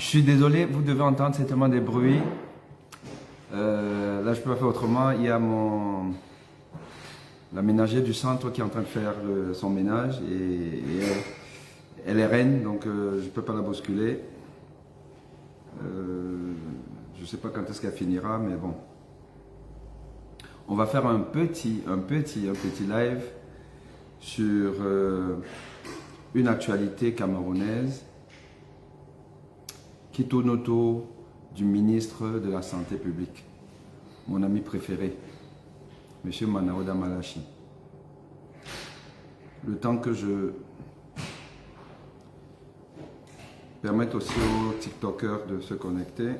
Je suis désolé, vous devez entendre certainement des bruits. Là, je peux pas faire autrement. Il y a la ménagère du centre qui est en train de faire son ménage et elle est reine, donc je ne peux pas la bousculer. Je ne sais pas quand est-ce qu'elle finira, mais bon. On va faire un petit live sur une actualité camerounaise qui tourne autour du ministre de la Santé publique, mon ami préféré, M. Manaouda Malachi. Le temps que je permette aussi aux TikTokers de se connecter.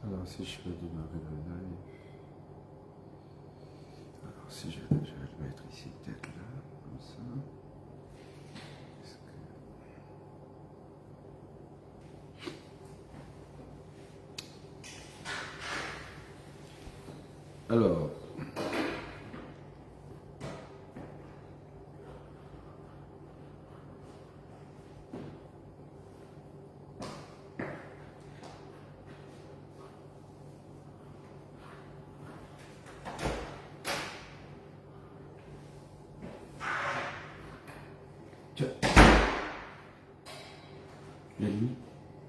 Alors si je veux démarrer le live, alors si je vais le mettre ici, peut-être là, comme ça. Alors,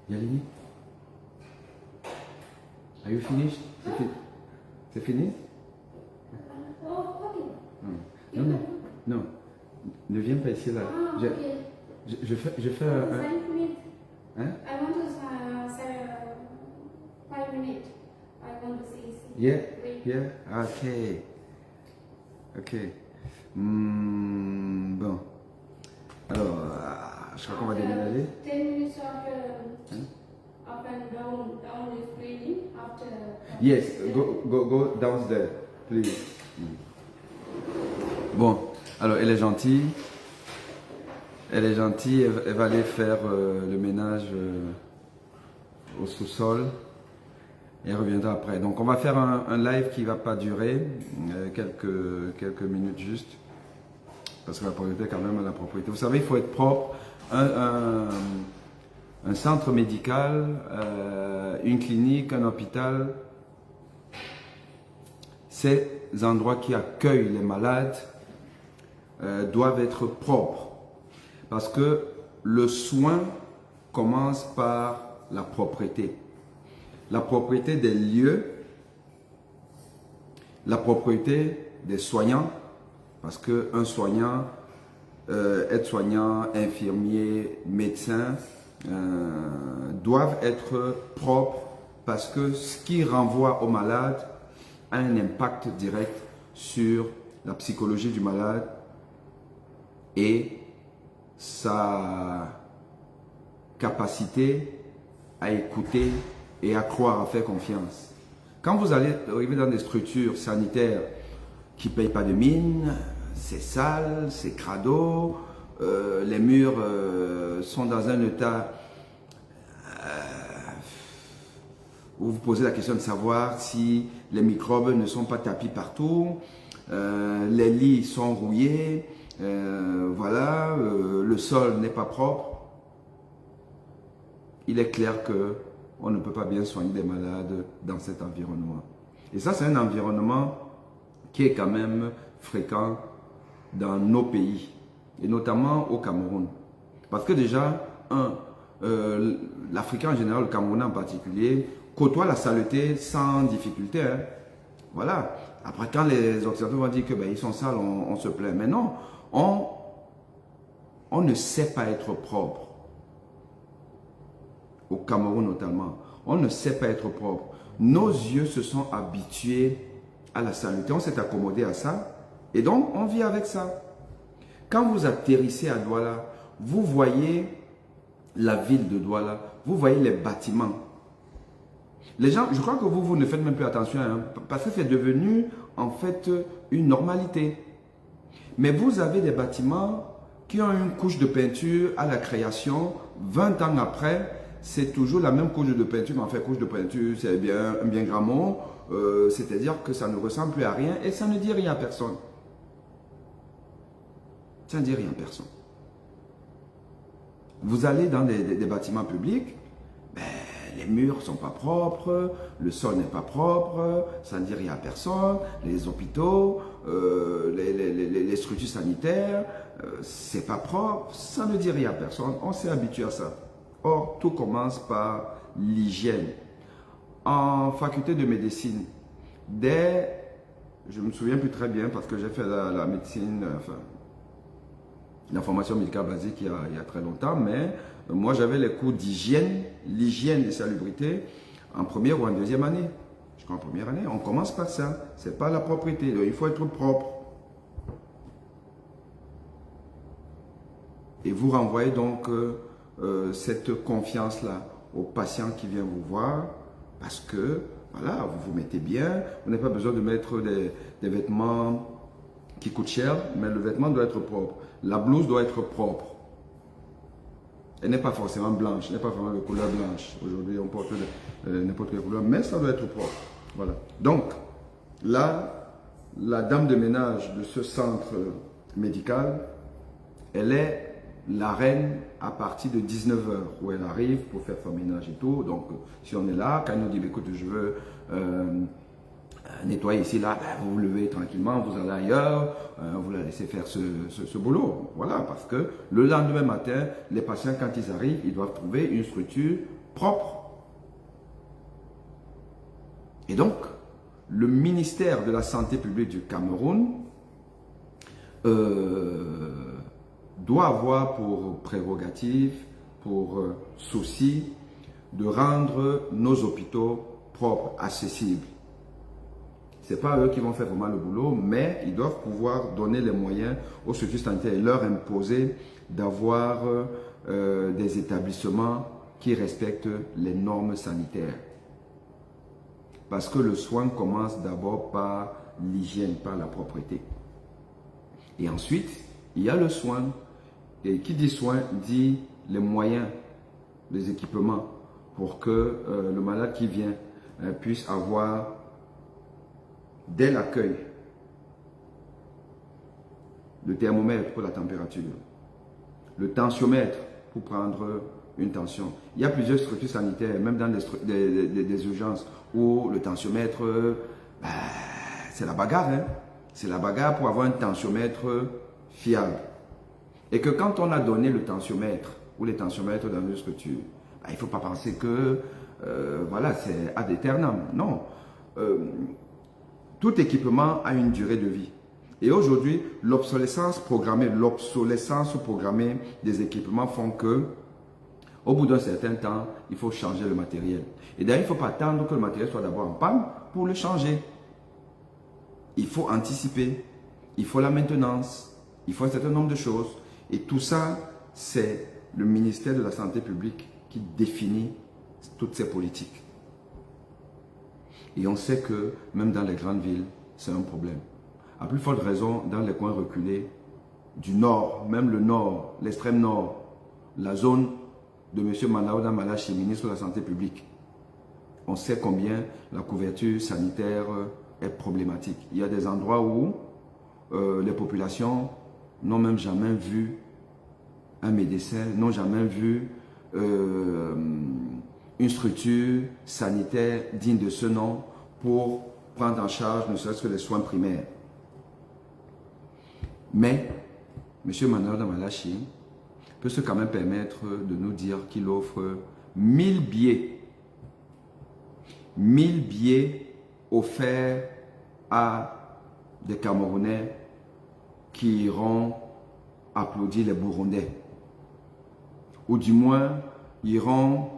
Yalini, are you finished? C'est fini? Non, non, non, ne viens pas ici là. Je fais un... Hein? I want to say 5 minutes. I want to see. Yeah, yeah, ok. Ok. Bon. Alors, je crois qu'on va déménager. 10 minutes up and down is cleaning after. Yes, go downstairs, please. Bon, alors elle est gentille. Elle va aller faire le ménage au sous-sol. Et elle reviendra après. Donc on va faire un live qui ne va pas durer, quelques minutes juste. Parce que la propriété est quand même la propriété. Vous savez, il faut être propre. Un centre médical, une clinique, un hôpital, ces endroits qui accueillent les malades doivent être propres. Parce que le soin commence par la propreté. La propreté des lieux, la propreté des soignants, parce qu'un soignant, aide-soignant, infirmier, médecin, doivent être propres parce que ce qui renvoie au malade a un impact direct sur la psychologie du malade et sa capacité à écouter et à croire, à faire confiance. Quand vous allez arriver dans des structures sanitaires qui ne payent pas de mine, c'est sale, c'est crado, les murs sont dans un état où vous posez la question de savoir si les microbes ne sont pas tapis partout, les lits sont rouillés, voilà, le sol n'est pas propre. Il est clair qu'on ne peut pas bien soigner des malades dans cet environnement. Et ça, c'est un environnement qui est quand même fréquent dans nos pays, et notamment au Cameroun. Parce que déjà, l'Africain en général, le Camerounais en particulier, côtoie la saleté sans difficulté. Hein. Voilà. Après, quand les Occidentaux vont dire qu'ils sont sales, on se plaint. Mais non, on ne sait pas être propre. Au Cameroun notamment, on ne sait pas être propre. Nos yeux se sont habitués à la saleté, on s'est accommodé à ça et donc on vit avec ça. Quand vous atterrissez à Douala, vous voyez la ville de Douala, vous voyez les bâtiments. Les gens, je crois que vous ne faites même plus attention, hein, parce que c'est devenu en fait une normalité. Mais vous avez des bâtiments qui ont une couche de peinture à la création, 20 ans après, c'est toujours la même couche de peinture, mais en fait couche de peinture, c'est bien, un bien grand mot, c'est-à-dire que ça ne ressemble plus à rien et ça ne dit rien à personne. Ça ne dit rien à personne. Vous allez dans des bâtiments publics, ben, les murs ne sont pas propres, le sol n'est pas propre, ça ne dit rien à personne, les hôpitaux, les structures sanitaires, c'est pas propre, ça ne dit rien à personne, on s'est habitué à ça. Or, tout commence par l'hygiène. En faculté de médecine, je ne me souviens plus très bien parce que j'ai fait la médecine, enfin, la formation médicale basique il y a très longtemps, mais moi j'avais les cours d'hygiène, l'hygiène et salubrité en première ou en deuxième année. Je crois en première année, on commence par ça. C'est pas la propreté, donc il faut être propre. Et vous renvoyez donc cette confiance-là au patient qui vient vous voir parce que voilà, vous vous mettez bien, vous n'avez pas besoin de mettre des vêtements qui coûtent cher, mais le vêtement doit être propre. La blouse doit être propre. Elle n'est pas forcément blanche, n'est pas vraiment de couleur blanche. Aujourd'hui, on porte n'importe quelle couleur, mais ça doit être propre. Voilà. Donc, là, la dame de ménage de ce centre médical, elle est la reine à partir de 19 h où elle arrive pour faire son ménage et tout. Donc, si on est là, quand elle nous dit, écoute, je veux nettoyer ici, là, ben, vous vous levez tranquillement, vous allez ailleurs, vous la laissez faire ce boulot. Voilà, parce que le lendemain matin, les patients, quand ils arrivent, ils doivent trouver une structure propre. Et donc, le ministère de la Santé publique du Cameroun doit avoir pour prérogative, pour souci, de rendre nos hôpitaux propres, accessibles. Ce n'est pas eux qui vont faire vraiment le boulot, mais ils doivent pouvoir donner les moyens aux structures sanitaires et leur imposer d'avoir des établissements qui respectent les normes sanitaires. Parce que le soin commence d'abord par l'hygiène, par la propreté. Et ensuite, il y a le soin. Et qui dit soin dit les moyens, les équipements pour que le malade qui vient puisse avoir dès l'accueil le thermomètre pour la température, le tensiomètre pour prendre une tension. Il y a plusieurs structures sanitaires, même dans des urgences, où le tensiomètre, ben, c'est la bagarre. Hein? C'est la bagarre pour avoir un tensiomètre fiable. Et que quand on a donné le tensiomètre ou les tensiomètres dans une structure, ben, il ne faut pas penser que voilà, c'est ad aeternam. Non. Tout équipement a une durée de vie. Et aujourd'hui, l'obsolescence programmée des équipements font que, au bout d'un certain temps, il faut changer le matériel. Et d'ailleurs, il ne faut pas attendre que le matériel soit d'abord en panne pour le changer. Il faut anticiper, il faut la maintenance, il faut un certain nombre de choses. Et tout ça, c'est le ministère de la Santé publique qui définit toutes ces politiques. Et on sait que même dans les grandes villes, c'est un problème. À plus forte raison, dans les coins reculés du nord, même le nord, l'extrême nord, la zone de M. Manaouda Malachi, ministre de la Santé publique, on sait combien la couverture sanitaire est problématique. Il y a des endroits où les populations n'ont même jamais vu un médecin, n'ont jamais vu une structure sanitaire digne de ce nom pour prendre en charge ne serait-ce que les soins primaires. Mais M. Manaouda Malachi peut se quand même permettre de nous dire qu'il offre 1000 billets. 1000 billets offerts à des Camerounais qui iront applaudir les Burundais. Ou du moins, iront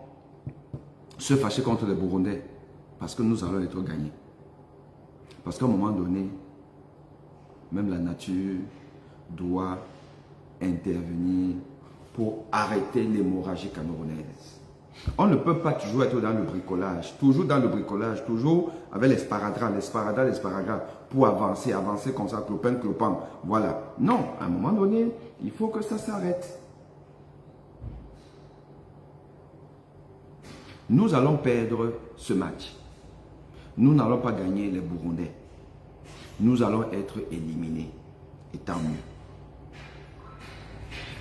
se fâcher contre les Burundais. Parce que nous allons être gagnés. Parce qu'à un moment donné, même la nature doit intervenir pour arrêter l'hémorragie camerounaise. On ne peut pas toujours être dans le bricolage, toujours avec l'esparadrap, pour avancer comme ça, clopin, voilà. Non, à un moment donné, il faut que ça s'arrête. Nous allons perdre ce match. Nous n'allons pas gagner les Burundais. Nous allons être éliminés. Et tant mieux.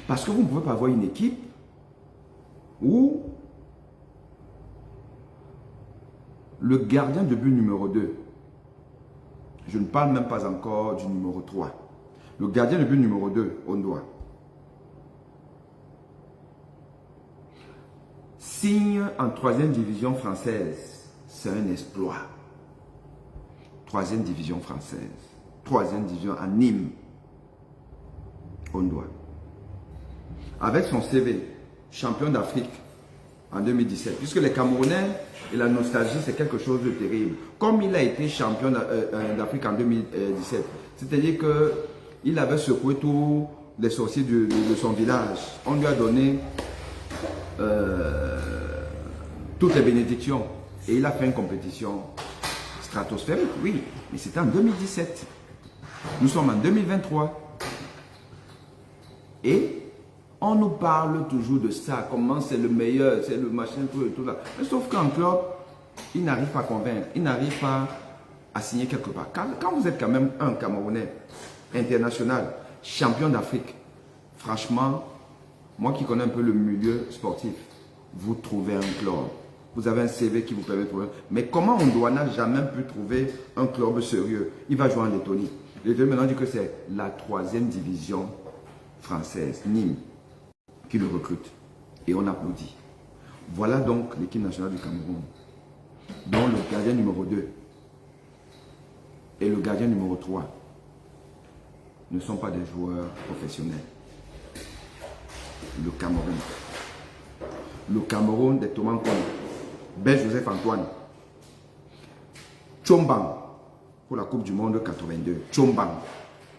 Parce que vous ne pouvez pas avoir une équipe où le gardien de but numéro 2, je ne parle même pas encore du numéro 3. Le gardien de but numéro 2, Ondoa, signe en 3e division française. C'est un exploit. 3e division française. 3e division à Nîmes. Ondoa. Avec son CV, champion d'Afrique en 2017. Puisque les Camerounais et la nostalgie, c'est quelque chose de terrible. Comme il a été champion d'Afrique en 2017, c'est-à-dire qu'il avait secoué tous les sorciers de son village. On lui a donné toutes les bénédictions. Et il a fait une compétition stratosphérique, oui. Mais c'était en 2017. Nous sommes en 2023. Et on nous parle toujours de ça, comment c'est le meilleur, c'est le machin, tout là. Mais sauf qu'en club, il n'arrive pas à convaincre, il n'arrive pas à signer quelque part. Quand vous êtes quand même un Camerounais international, champion d'Afrique, franchement, moi qui connais un peu le milieu sportif, vous trouvez un club. Vous avez un CV qui vous permet de trouver. Mais comment Ondoa n'a jamais pu trouver un club sérieux? Il va jouer en Lettonie. Lettonie maintenant dit que c'est la 3e division française, Nîmes, qui le recrute. Et on applaudit. Voilà donc l'équipe nationale du Cameroun, dont le gardien numéro 2 et le gardien numéro 3 ne sont pas des joueurs professionnels. Le Cameroun. Le Cameroun des Thomas Nkono, Ben Joseph Antoine, Tchombang pour la Coupe du Monde 82. Tchombang,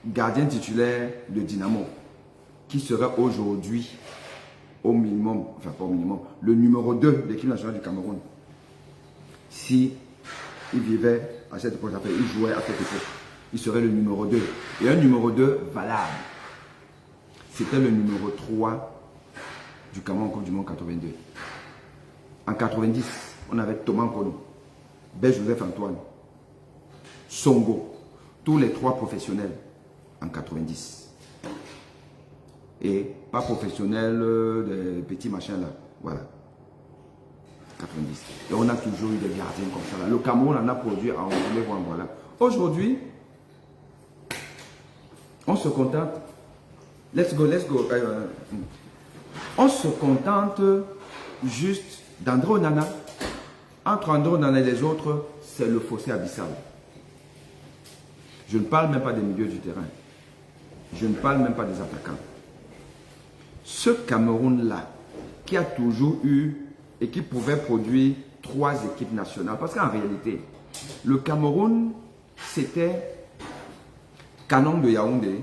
gardien titulaire de Dynamo, qui serait aujourd'hui au minimum, enfin pas au minimum, le numéro 2 de l'équipe nationale du Cameroun. Si il vivait à cette époque, il jouait à cette époque, il serait le numéro 2. Et un numéro 2 valable. C'était le numéro 3 du Cameroun en Coupe du Monde 82. En 90, on avait Thomas Nkono, Ben Joseph Antoine, Songo, tous les 3 professionnels en 90. Et pas professionnels, des petits machins là, voilà. 90. Et on a toujours eu des gardiens comme ça là. Le Cameroun en a produit en voilà. Aujourd'hui, on se contente. Let's go. On se contente juste d'André Onana. Entre André Onana et les autres, c'est le fossé abyssal. Je ne parle même pas des milieux du terrain. Je ne parle même pas des attaquants. Ce Cameroun-là, qui a toujours eu et qui pouvait produire 3 équipes nationales. Parce qu'en réalité, le Cameroun, c'était Canon de Yaoundé,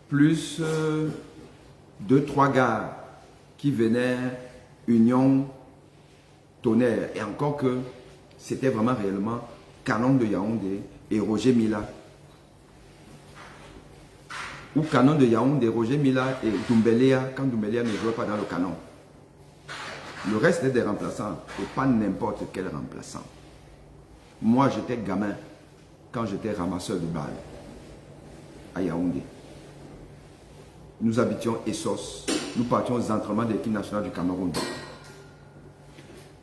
plus 2-3 gars qui venaient Union, Tonnerre. Et encore que c'était vraiment réellement Canon de Yaoundé et Roger Mila. Ou Canon de Yaoundé, Roger Mila et Doumbelea, quand Doumbelea ne jouait pas dans le canon. Le reste est des remplaçants et pas n'importe quel remplaçant. Moi, j'étais gamin quand j'étais ramasseur de balles à Yaoundé. Nous habitions Essos. Nous partions aux entraînements de l'équipe nationale du Cameroun.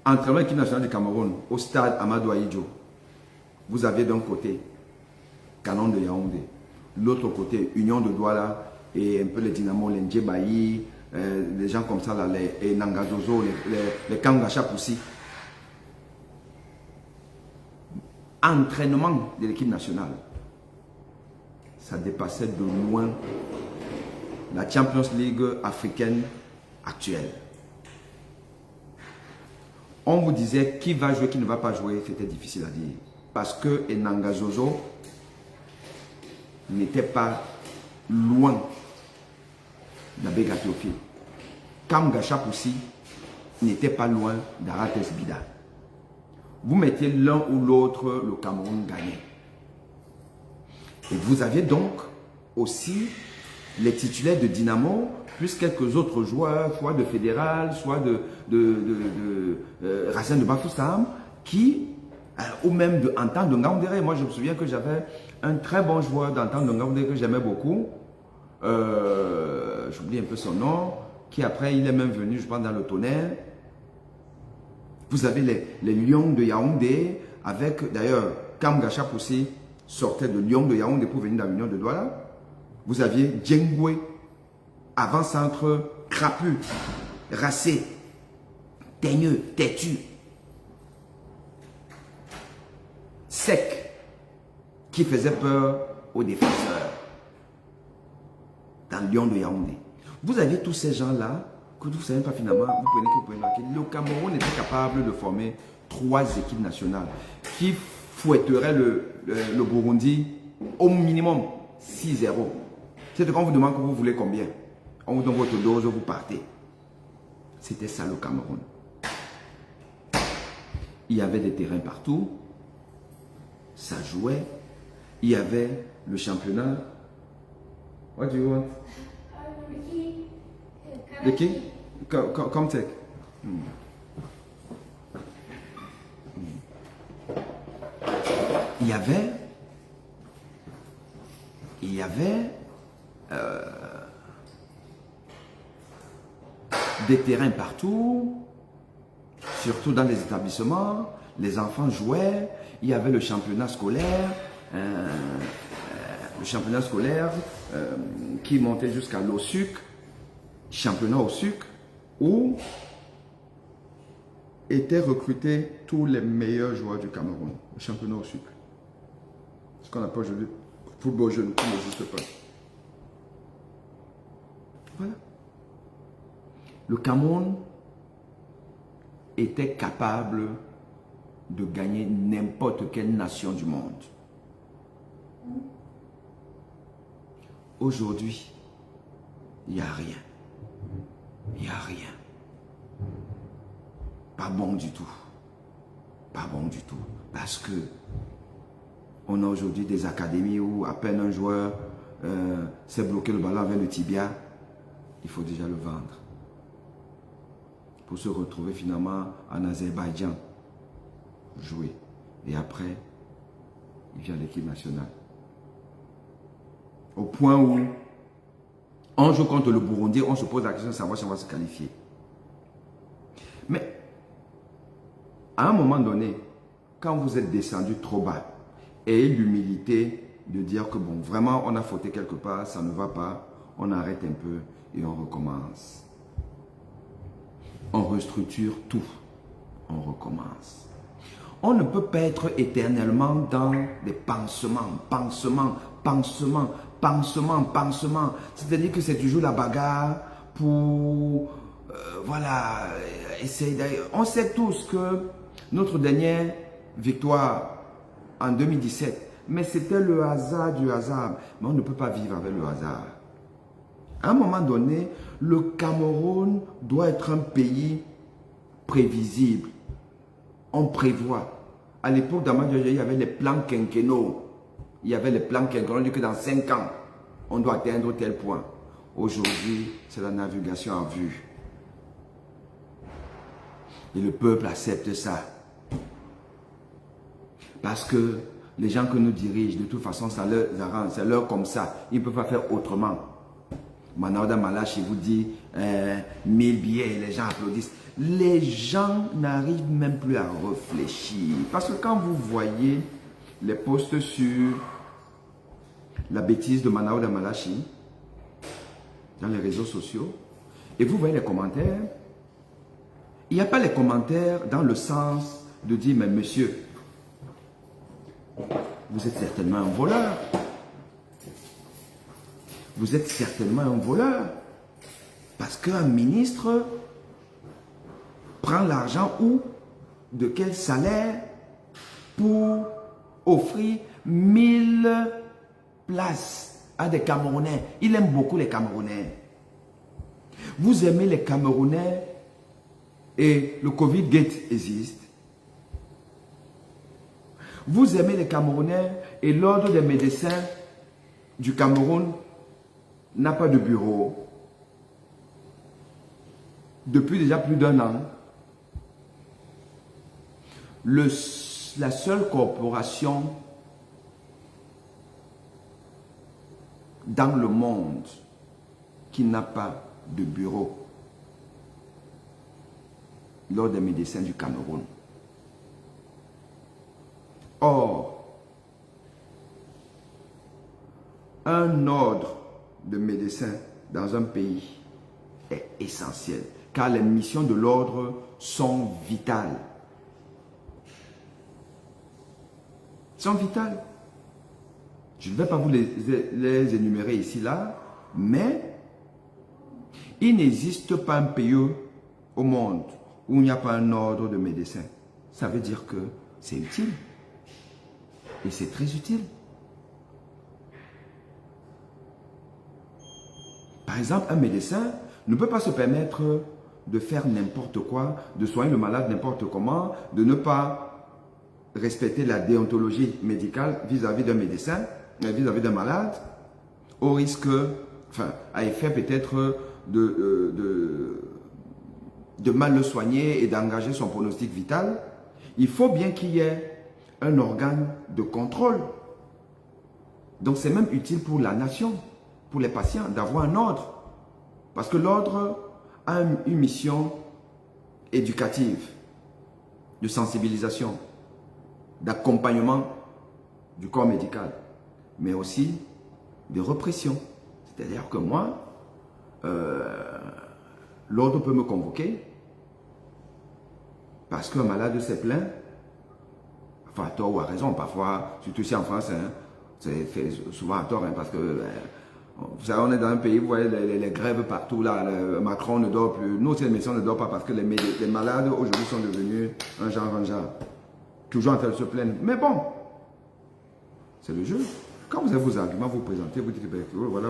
Entraînement de l'équipe nationale du Cameroun au stade Amadou Ahidjo. Vous aviez d'un côté Canon de Yaoundé, l'autre côté Union de Douala et un peu les Dynamo, les Ndjebaï, les gens comme ça, là, les Nangazozo, les Kangacha Poussi. Entraînement de l'équipe nationale. Ça dépassait de loin la Champions League africaine actuelle. On vous disait qui va jouer, qui ne va pas jouer, c'était difficile à dire. Parce que Enanga Zozo n'était pas loin d'Abega Théophile. Kamga Chapoussi n'était pas loin d'Arates Bida. Vous mettiez l'un ou l'autre, le Cameroun gagnait. Et vous aviez donc aussi les titulaires de Dynamo, plus quelques autres joueurs, soit de Fédéral, soit de Racine de Bafoussam, qui, ou même de Antan de Ngaoundéré. Moi, je me souviens que j'avais un très bon joueur d'Antan de Ngaoundéré que j'aimais beaucoup. J'oublie un peu son nom, qui après, il est même venu, je pense, dans le Tonnerre. Vous avez les Lions de Yaoundé, avec, d'ailleurs, Kam Gachap aussi sortait de Lyon de Yaoundé pour venir dans l'Union de Douala. Vous aviez Djengwe, avant-centre crapu, racé, teigneux, têtu, sec, qui faisait peur aux défenseurs dans Lyon de Yaoundé. Vous aviez tous ces gens-là que vous ne savez pas finalement, vous prenez que vous pouvez marquer. Le Cameroun était capable de former 3 équipes nationales qui fouetteraient le Burundi au minimum 6-0. C'est quand on vous demande que vous voulez combien. On vous donne votre dose, vous partez. C'était ça le Cameroun. Il y avait des terrains partout. Ça jouait. Il y avait le championnat. What do you want? The king? Come take. Il y avait des terrains partout, surtout dans les établissements. Les enfants jouaient. Il y avait le championnat scolaire, qui montait jusqu'à l'OSUC, championnat au sucre, où étaient recrutés tous les meilleurs joueurs du Cameroun, le championnat au sucre. Ce qu'on appelle aujourd'hui football jeune qui n'existe pas. Voilà. Le Cameroun était capable de gagner n'importe quelle nation du monde. Aujourd'hui, il n'y a rien. Il n'y a rien. Pas bon du tout. Pas bon du tout. Parce que on a aujourd'hui des académies où à peine un joueur s'est bloqué le ballon avec le tibia, il faut déjà le vendre. Pour se retrouver finalement en Azerbaïdjan, jouer. Et après, il vient à l'équipe nationale. Au point où on joue contre le Burundi, on se pose la question de savoir si on va se qualifier. Mais, à un moment donné, quand vous êtes descendu trop bas, ayez l'humilité de dire que bon, vraiment, on a fauté quelque part, ça ne va pas, on arrête un peu et on recommence. On restructure tout, on recommence. On ne peut pas être éternellement dans des pansements. C'est-à-dire que c'est toujours la bagarre pour, voilà, essayer d'aller. On sait tous que notre dernière victoire en 2017, mais c'était le hasard du hasard. Mais on ne peut pas vivre avec le hasard. À un moment donné, le Cameroun doit être un pays prévisible. On prévoit. À l'époque d'Amadou, il y avait les plans quinquennaux. Il y avait les plans quinquennaux. On dit que dans 5 ans, on doit atteindre tel point. Aujourd'hui, c'est la navigation à vue. Et le peuple accepte ça. Parce que les gens que nous dirigent, de toute façon, ça leur arrange. C'est leur comme ça. Ils ne peuvent pas faire autrement. Manaouda Malachi vous dit 1000 billets et les gens applaudissent. Les gens n'arrivent même plus à réfléchir. Parce que quand vous voyez les posts sur la bêtise de Manaouda Malachi dans les réseaux sociaux, et vous voyez les commentaires, il n'y a pas les commentaires dans le sens de dire, mais monsieur, vous êtes certainement un voleur. vous êtes certainement un voleur. Parce qu'un ministre prend l'argent où, de quel salaire pour offrir 1000 places à des Camerounais. Il aime beaucoup les Camerounais. Vous aimez les Camerounais et le Covid-Gate existe. Vous aimez les Camerounais et l'ordre des médecins du Cameroun n'a pas de bureau. Depuis déjà plus d'1 an, la seule corporation dans le monde qui n'a pas de bureau, l'ordre des médecins du Cameroun. Or, un ordre de médecins dans un pays est essentiel, car les missions de l'ordre sont vitales. Sont vitales. Je ne vais pas vous les énumérer ici, là, mais il n'existe pas un pays au monde où il n'y a pas un ordre de médecins. Ça veut dire que c'est utile. Et c'est très utile. Par exemple, un médecin ne peut pas se permettre de faire n'importe quoi, de soigner le malade n'importe comment, de ne pas respecter la déontologie médicale vis-à-vis d'un médecin, vis-à-vis d'un malade, au risque, à effet peut-être de mal le soigner et d'engager son pronostic vital. Il faut bien qu'il y ait un organe de contrôle. Donc c'est même utile pour la nation, pour les patients, d'avoir un ordre. Parce que l'ordre a une mission éducative, de sensibilisation, d'accompagnement du corps médical, mais aussi de répression. C'est-à-dire que moi, l'ordre peut me convoquer parce qu'un malade s'est plaint, enfin à tort ou à raison, parfois, surtout ici en France, hein, c'est fait souvent à tort, hein, parce que vous savez, on est dans un pays, vous voyez les grèves partout, là, Macron ne dort plus, nous aussi les médecins ne dorment pas parce que les malades aujourd'hui sont devenus un genre, toujours en train de se plaindre. Mais bon, c'est le jeu. Quand vous avez vos arguments, vous présentez, vous dites, voilà,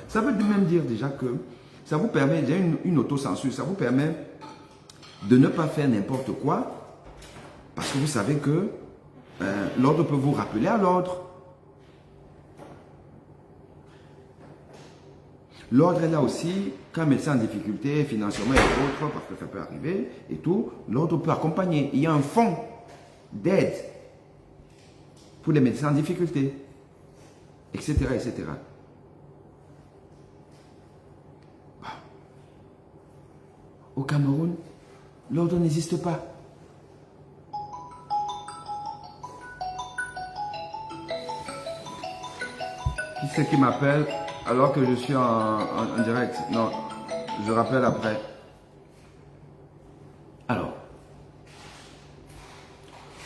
ça veut même dire déjà que ça vous permet, il y a une autocensure, ça vous permet de ne pas faire n'importe quoi, parce que vous savez que l'ordre peut vous rappeler à l'ordre. L'ordre est là aussi, quand un médecin en difficulté, financièrement et autres, parce que ça peut arriver et tout, l'ordre peut accompagner. Il y a un fonds d'aide pour les médecins en difficulté, etc., etc. Au Cameroun, l'ordre n'existe pas. Qui c'est qui m'appelle alors que je suis en direct? Non, je rappelle après. Alors,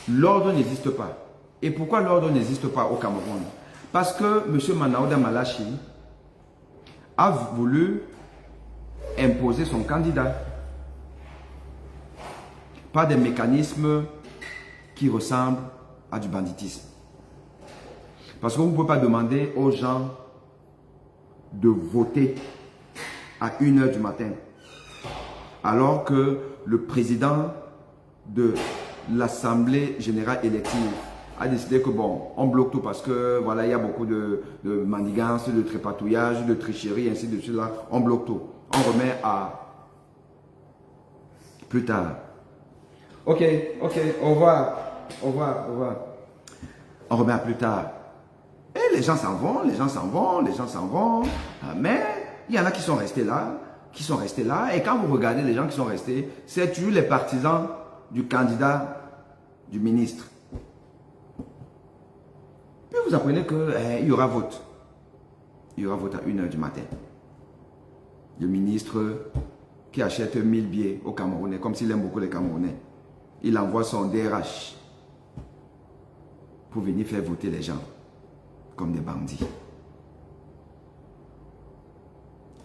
l'ordre n'existe pas. Et pourquoi l'ordre n'existe pas au Cameroun? Parce que M. Manaouda Malachi a voulu imposer son candidat par des mécanismes qui ressemblent à du banditisme. Parce que vous ne pouvez pas demander aux gens de voter à 1 h du matin, alors que le président de l'Assemblée générale élective a décidé que bon, on bloque tout parce que voilà, il y a beaucoup de manigance, de trépatouillage, de tricherie, ainsi de suite. Là, on bloque tout. On remet à plus tard. Ok, au revoir. On remet à plus tard. Et les gens s'en vont. Mais il y en a qui sont restés là. Et quand vous regardez les gens qui sont restés, c'est toujours les partisans du candidat du ministre. Puis vous apprenez qu'il y aura vote. Il y aura vote à 1 h du matin. Le ministre qui achète 1000 billets aux Camerounais, comme s'il aime beaucoup les Camerounais, il envoie son DRH pour venir faire voter les gens comme des bandits.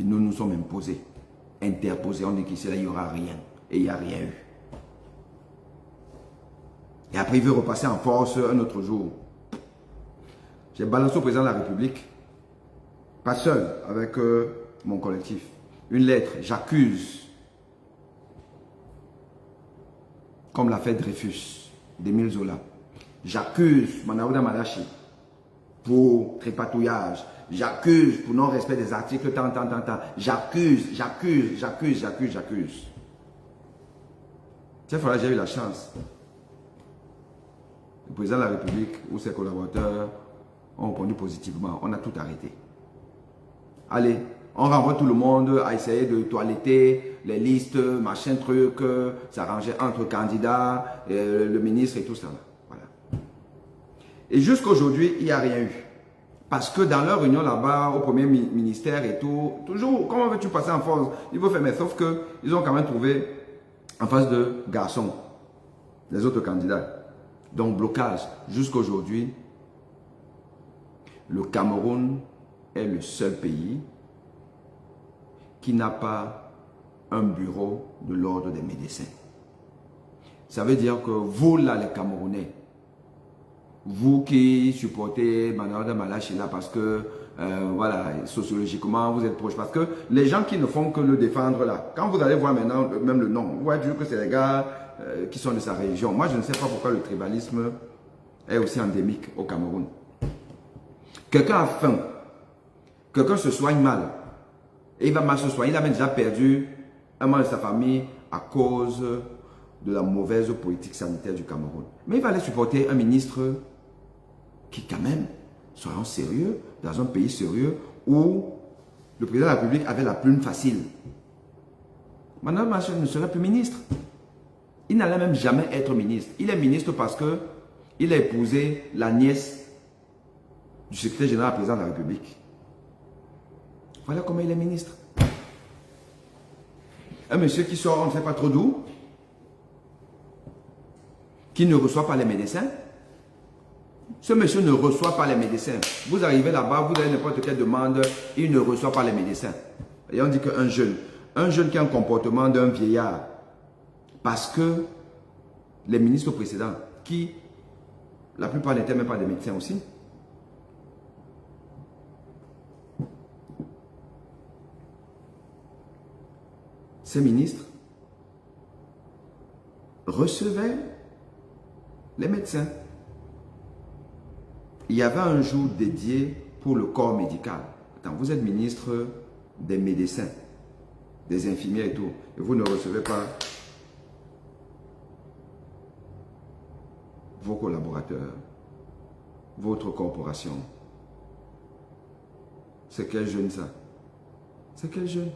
Et nous nous sommes imposés, interposés. On dit qu'ici, là, il n'y aura rien. Et il n'y a rien eu. Et après, il veut repasser en force un autre jour. J'ai balancé au président de la République, pas seul, avec mon collectif, une lettre. J'accuse, comme l'a fait Dreyfus, d'Émile Zola. J'accuse Manaouda Malachi pour trépatouillage. J'accuse pour non-respect des articles, tant. J'accuse. Cette fois-là, j'ai eu la chance. Le président de la République ou ses collaborateurs ont répondu positivement. On a tout arrêté. Allez, on renvoie tout le monde à essayer de toiletter les listes, machin truc, s'arranger entre candidats, le ministre et tout ça. Voilà. Et jusqu'à aujourd'hui, il n'y a rien eu. Parce que dans leur réunion là-bas, au premier ministère et tout, toujours, comment veux-tu passer en force? Il faut faire, mais sauf qu'ils ont quand même trouvé en face de garçons, les autres candidats. Donc blocage. Jusqu'à aujourd'hui, le Cameroun est le seul pays qui n'a pas un bureau de l'ordre des médecins. Ça veut dire que vous là, les Camerounais, vous qui supportez Manaouda Malachi là parce que voilà, sociologiquement vous êtes proche, parce que les gens qui ne font que le défendre là, quand vous allez voir maintenant même le nom, vous voyez que c'est les gars qui sont de sa région. Moi je ne sais pas pourquoi le tribalisme est aussi endémique au Cameroun. Quelqu'un a faim, quelqu'un se soigne mal, et il va mal se soigner, il a même déjà perdu un membre de sa famille à cause de la mauvaise politique sanitaire du Cameroun. Mais il va aller supporter un ministre qui quand même, soyons sérieux, dans un pays sérieux où le président de la République avait la plume facile. Maintenant, Machin ne sera plus ministre. Il n'allait même jamais être ministre. Il est ministre parce qu'il a épousé la nièce du secrétaire général président de la République. Voilà comment il est ministre. Un monsieur qui sort, on ne sait pas trop d'où, qui ne reçoit pas les médecins. Ce monsieur ne reçoit pas les médecins. Vous arrivez là-bas, vous avez n'importe quelle demande, il ne reçoit pas les médecins. Et on dit qu'un jeune qui a un comportement d'un vieillard, parce que les ministres précédents, qui la plupart n'étaient même pas des médecins aussi, ces ministres recevaient les médecins. Il y avait un jour dédié pour le corps médical. Attends, vous êtes ministre des médecins, des infirmiers et tout, et vous ne recevez pas vos collaborateurs, votre corporation. C'est quel jeune ça? C'est quel jeune?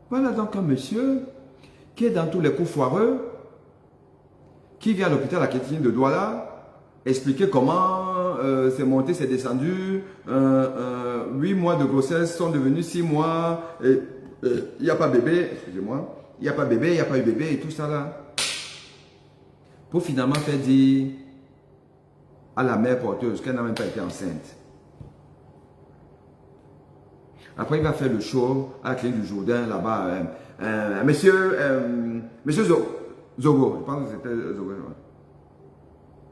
Voilà donc un monsieur qui est dans tous les coups foireux, qui vient à l'hôpital à Kétine de Douala expliquer comment c'est monté, c'est descendu, 8 mois de grossesse sont devenus 6 mois, et il n'y a pas bébé, excusez-moi, il n'y a pas bébé, il n'y a pas eu bébé et tout ça là. Pour finalement faire dire à la mère porteuse qu'elle n'a même pas été enceinte. Après, il va faire le show à la clinique du Jourdain, là-bas. Monsieur Zogo, je pense que c'était Zogo.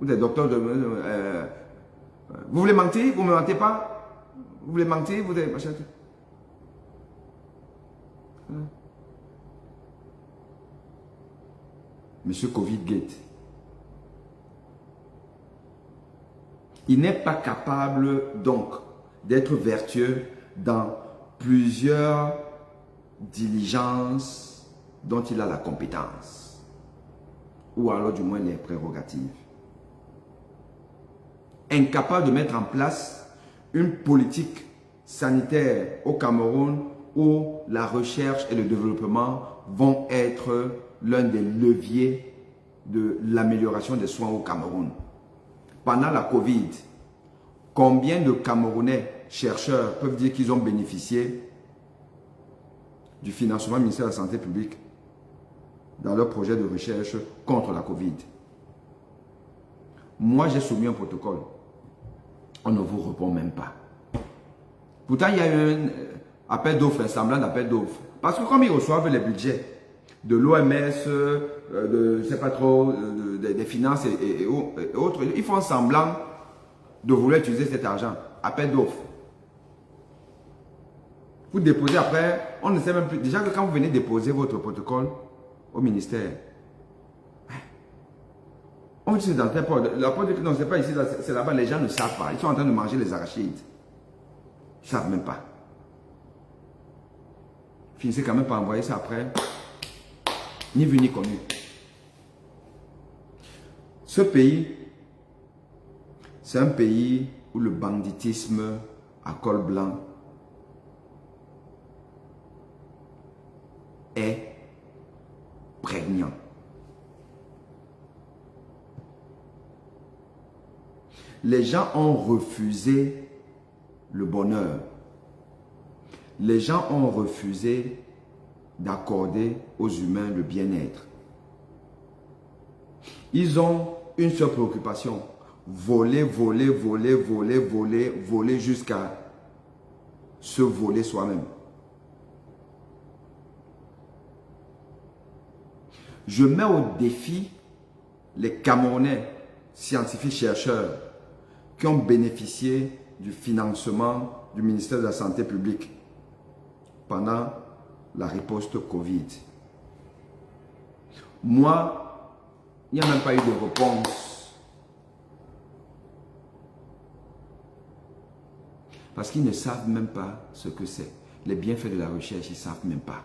Vous êtes docteur de... vous voulez mentir? Vous ne me mentez pas? Vous voulez mentir? Vous avez... Monsieur Covid-Gate. Il n'est pas capable, donc, d'être vertueux dans plusieurs diligences dont il a la compétence, ou alors du moins les prérogatives. Incapable de mettre en place une politique sanitaire au Cameroun où la recherche et le développement vont être l'un des leviers de l'amélioration des soins au Cameroun. Pendant la Covid, combien de Camerounais chercheurs peuvent dire qu'ils ont bénéficié du financement du ministère de la Santé publique dans leur projet de recherche contre la Covid? Moi, j'ai soumis un protocole On ne vous répond même pas. Pourtant, il y a eu un appel d'offres, un semblant d'appel d'offres. Parce que comme ils reçoivent les budgets de l'OMS, je ne sais pas trop, des finances et autres, ils font semblant de vouloir utiliser cet argent. Appel d'offres. Vous déposez après, on ne sait même plus. Déjà que quand vous venez déposer votre protocole au ministère, on vous dit c'est dans tel port. La porte dit non, c'est pas ici, c'est là-bas. Les gens ne savent pas. Ils sont en train de manger les arachides. Ils ne savent même pas. Finissez quand même par envoyer ça après. Ni vu ni connu. Ce pays, c'est un pays où le banditisme à col blanc est prégnant. Les gens ont refusé le bonheur. Les gens ont refusé d'accorder aux humains le bien-être. Ils ont une seule préoccupation. Voler, voler, voler, voler, voler, voler jusqu'à se voler soi-même. Je mets au défi les Camerounais, scientifiques, chercheurs, qui ont bénéficié du financement du ministère de la Santé publique pendant la riposte Covid. Moi, il n'y a même pas eu de réponse. Parce qu'ils ne savent même pas ce que c'est. Les bienfaits de la recherche, ils ne savent même pas.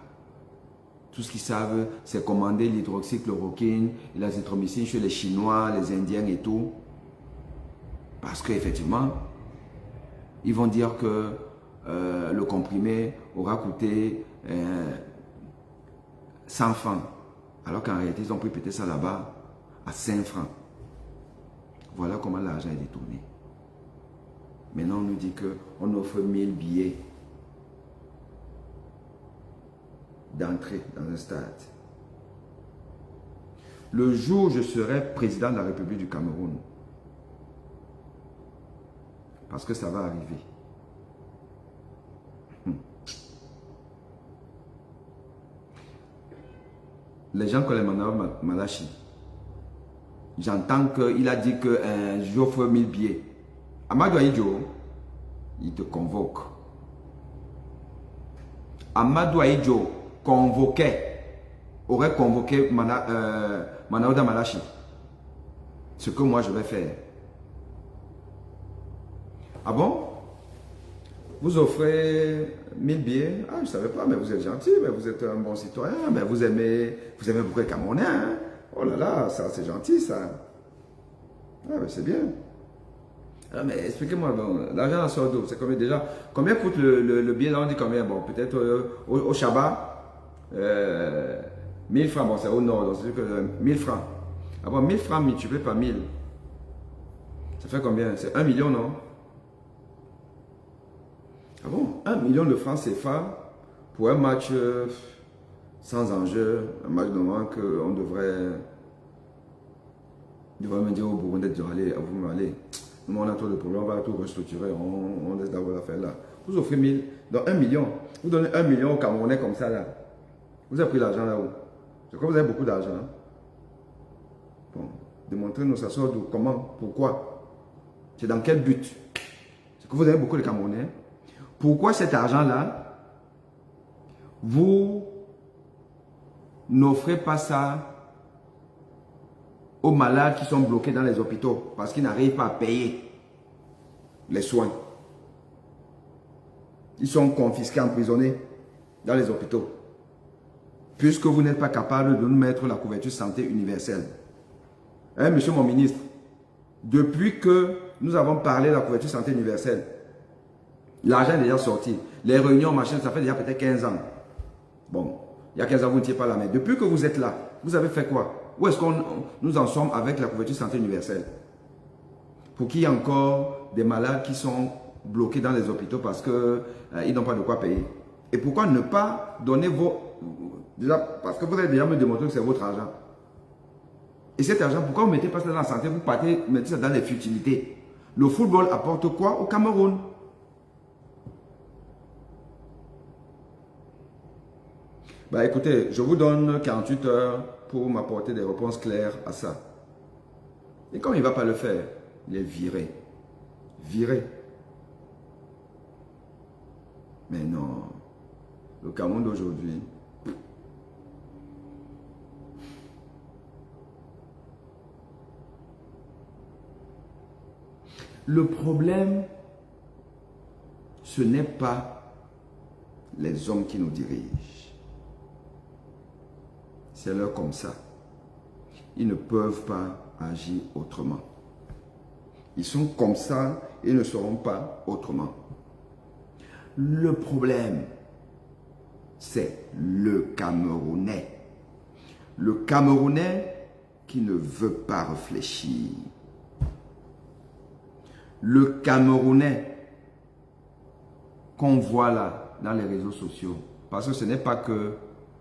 Tout ce qu'ils savent, c'est commander l'hydroxychloroquine et l'azithromycine chez les Chinois, les Indiens et tout. Parce qu'effectivement, ils vont dire que le comprimé aura coûté 100 francs. Alors qu'en réalité, ils ont pu péter ça là-bas à 5 francs. Voilà comment l'argent est détourné. Maintenant, on nous dit qu'on offre 1000 billets d'entrée dans un stade. Le jour où je serai président de la République du Cameroun, parce que ça va arriver. Les gens comme les Manao Malachi, j'entends qu'il a dit que j'offre 1000 billets. Amadou Ahidjo, il te convoque. Amadou Ahidjo aurait convoqué Manaouda Malachi. Ce que moi je vais faire. Ah bon? Vous offrez 1000 billets? Ah, je ne savais pas, mais vous êtes gentil, mais vous êtes un bon citoyen, mais vous aimez beaucoup les Camerounais. Hein? Oh là là, ça c'est gentil ça. Ah, mais c'est bien. Ah, mais expliquez-moi, bon, l'argent sort d'où? C'est combien déjà? Combien coûte le billet là? On dit combien? Bon, peut-être au Shabbat, 1000 francs, bon, c'est au nord, donc c'est que 1000 francs. Ah bon, 1000 francs multiplié par 1000. Ça fait combien? C'est 1 million, non? Ah bon? 1 million de francs CFA pour un match sans enjeu, un match normal qu'on devrait me dire au Burundais de dire allez, vous m'allez. Nous on a trop de problèmes, on va tout restructurer, on laisse d'abord l'affaire là. Vous offrez 1000, donc 1 million. Vous donnez 1 million aux Camerounais comme ça là. Vous avez pris l'argent là où? C'est quoi, vous avez beaucoup d'argent. Hein? Bon, démontrez-nous ça sort d'où, comment, pourquoi? C'est dans quel but? C'est que vous avez beaucoup de Camerounais. Pourquoi cet argent-là, vous n'offrez pas ça aux malades qui sont bloqués dans les hôpitaux parce qu'ils n'arrivent pas à payer les soins? Ils sont confisqués, emprisonnés dans les hôpitaux. Puisque vous n'êtes pas capable de nous mettre la couverture santé universelle. Hein, monsieur mon ministre, depuis que nous avons parlé de la couverture santé universelle, l'argent est déjà sorti. Les réunions, machin, ça fait déjà peut-être 15 ans. Bon, il y a 15 ans, vous n'étiez pas là. Mais depuis que vous êtes là, vous avez fait quoi? Où est-ce que nous en sommes avec la couverture santé universelle? Pour qu'il y ait encore des malades qui sont bloqués dans les hôpitaux parce qu'ils n'ont pas de quoi payer. Et pourquoi ne pas donner vos... Déjà, parce que vous avez déjà me démontré que c'est votre argent. Et cet argent, pourquoi vous ne mettez pas ça dans la santé? Vous mettez ça dans les futilités. Le football apporte quoi au Cameroun? Bah écoutez, je vous donne 48 heures pour m'apporter des réponses claires à ça. Et comme il ne va pas le faire, il est viré. Viré. Mais non, le Cameroun d'aujourd'hui, le problème, ce n'est pas les hommes qui nous dirigent. C'est leur comme ça. Ils ne peuvent pas agir autrement. Ils sont comme ça et ne seront pas autrement. Le problème, c'est le Camerounais. Le Camerounais qui ne veut pas réfléchir. Le Camerounais qu'on voit là dans les réseaux sociaux. Parce que ce n'est pas que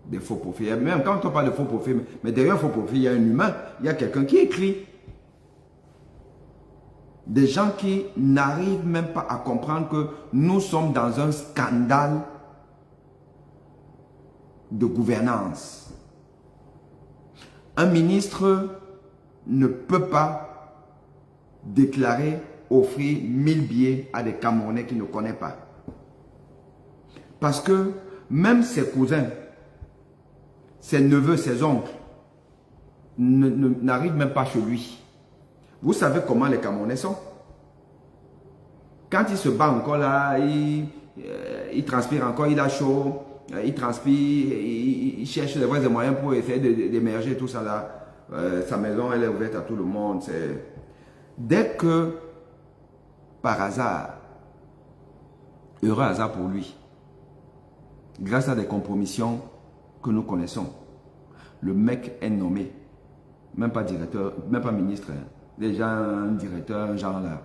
des faux profils. Même quand on parle de faux profils, mais derrière un faux profil, il y a un humain, il y a quelqu'un qui écrit. Des gens qui n'arrivent même pas à comprendre que nous sommes dans un scandale de gouvernance. Un ministre ne peut pas déclarer, offrir 1000 billets à des Camerounais qu'il ne connaît pas. Parce que même ses cousins, ses neveux, ses oncles n'arrivent même pas chez lui. Vous savez comment les Camerounais sont? Quand il se bat encore là, il transpire encore, il a chaud, il transpire, il cherche les vrais moyens pour essayer d'émerger tout ça là. Sa maison, elle est ouverte à tout le monde. Dès que, par hasard, heureux hasard pour lui, grâce à des compromissions que nous connaissons, le mec est nommé, même pas directeur, même pas ministre, hein. Déjà un directeur, un genre là.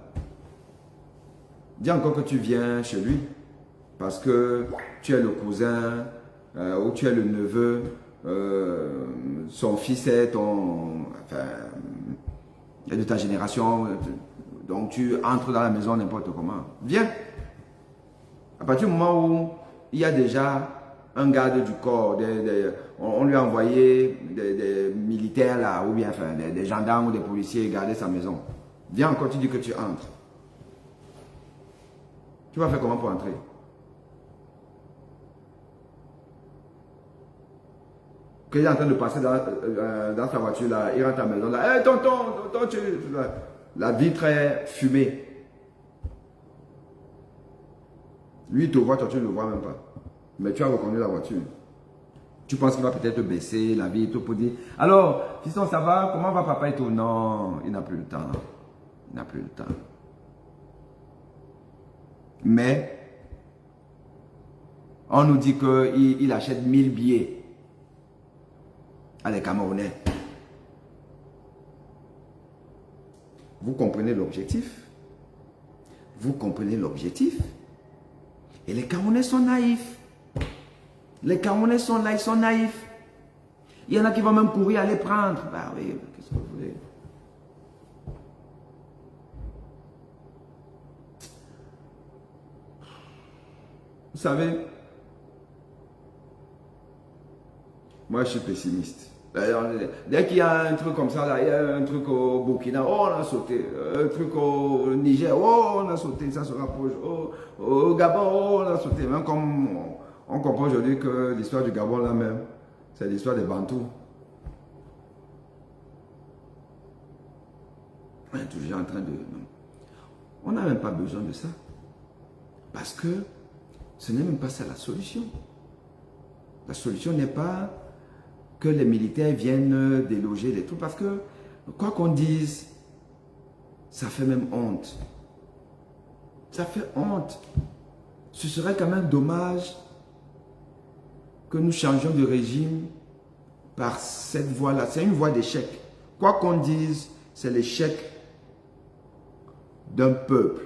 Dis encore que tu viens chez lui parce que tu es le cousin ou tu es le neveu, son fils est de ta génération, donc tu entres dans la maison n'importe comment. Viens. À partir du moment où il y a déjà un garde du corps, on lui a envoyé des militaires là, ou bien des gendarmes ou des policiers garder sa maison. Viens encore, tu dis que tu entres. Tu vas faire comment pour entrer? Qu'il est en train de passer dans sa voiture là, il rentre à la maison là, hey, tonton, la vitre est fumée. Lui il te voit, toi tu ne le vois même pas. Mais tu as reconnu la voiture. Tu penses qu'il va peut-être baisser la vitre pour dire, alors, fiston, ça va? Comment va papa et tout? Non, il n'a plus le temps. Il n'a plus le temps. Mais, on nous dit qu'il achète 1000 billets à les Camerounais. Vous comprenez l'objectif? Vous comprenez l'objectif? Et les Camerounais sont naïfs. Les Camerounais sont là, ils sont naïfs. Il y en a qui vont même courir à les prendre. Bah oui, qu'est-ce que vous voulez? Vous savez, moi je suis pessimiste. Dès qu'il y a un truc comme ça, là, il y a un truc au Burkina, oh on a sauté. Un truc au Niger, oh on a sauté, ça se rapproche. Oh, au Gabon, oh on a sauté. Même comme on comprend aujourd'hui que l'histoire du Gabon là même, c'est l'histoire des Bantous. On est toujours en train de... On n'a même pas besoin de ça. Parce que ce n'est même pas ça la solution. La solution n'est pas que les militaires viennent déloger les troupes. Parce que, quoi qu'on dise, ça fait même honte. Ça fait honte. Ce serait quand même dommage que nous changions de régime par cette voie-là. C'est une voie d'échec. Quoi qu'on dise, c'est l'échec d'un peuple.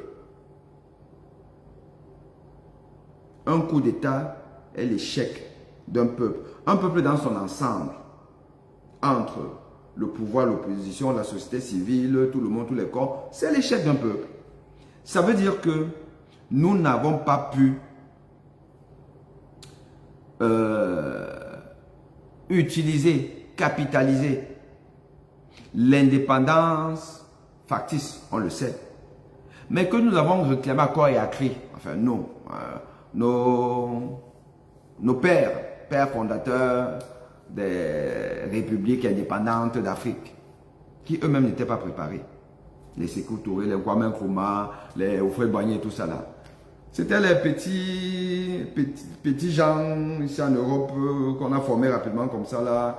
Un coup d'État est l'échec d'un peuple. Un peuple dans son ensemble, entre le pouvoir, l'opposition, la société civile, tout le monde, tous les corps, c'est l'échec d'un peuple. Ça veut dire que nous n'avons pas pu utiliser, capitaliser l'indépendance factice, on le sait, mais que nous avons réclamé à corps et à cri, enfin nous, nos pères fondateurs des républiques indépendantes d'Afrique, qui eux-mêmes n'étaient pas préparés. Les Sékou Touré, les Kwame Nkrumah, les Houphouët-Boigny et tout ça là. C'était les petits gens ici en Europe qu'on a formés rapidement comme ça là,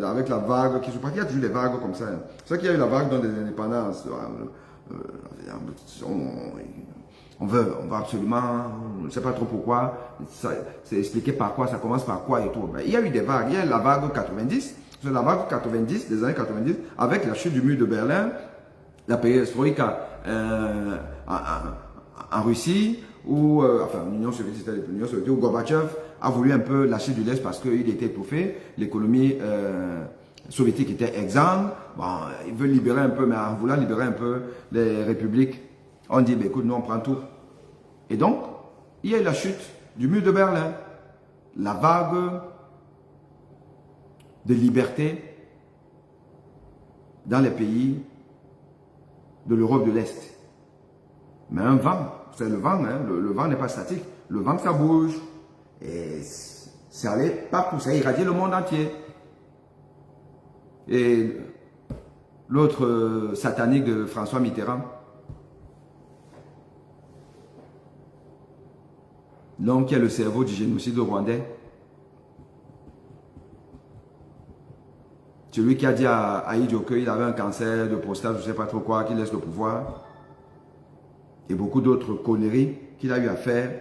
avec la vague qui se passe. Il y a toujours des vagues comme ça. C'est ça qu'il y a eu la vague dans les indépendances. On veut absolument, je ne sais pas trop pourquoi, c'est expliqué par quoi, ça commence par quoi et tout. Ben, il y a eu des vagues. Il y a la vague 90, c'est la vague 90, des années 90, avec la chute du mur de Berlin, la perestroïka en Russie, où, enfin, l'Union soviétique, où Gorbatchev a voulu un peu lâcher du lest parce qu'il était étouffé, l'économie soviétique était exsangue, bon, il veut libérer un peu, mais en voulant libérer un peu les républiques, on dit, ben, écoute, nous on prend tout. Et donc, il y a eu la chute du mur de Berlin, la vague de liberté dans les pays de l'Europe de l'Est. Mais un vent, c'est le vent, hein, le vent n'est pas statique, le vent ça bouge, et ça allait partout, ça irradiait le monde entier. Et l'autre satanique de François Mitterrand, l'homme qui a le cerveau du génocide rwandais, celui qui a dit à Aïdjo qu'il avait un cancer de prostate, je ne sais pas trop quoi, qu'il laisse le pouvoir, et beaucoup d'autres conneries qu'il a eu à faire.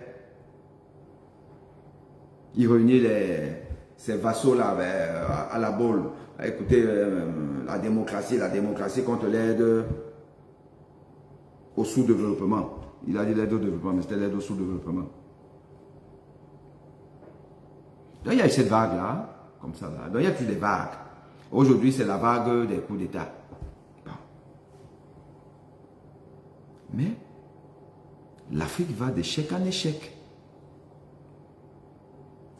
Il réunit ses vassaux là, à la boule. Écoutez, la démocratie contre l'aide au sous-développement. Il a dit l'aide au développement, mais c'était l'aide au sous-développement. Donc il y a eu cette vague-là, comme ça là. Donc il y a plus des vagues. Aujourd'hui, c'est la vague des coups d'État. Bon. Mais l'Afrique va d'échec en échec.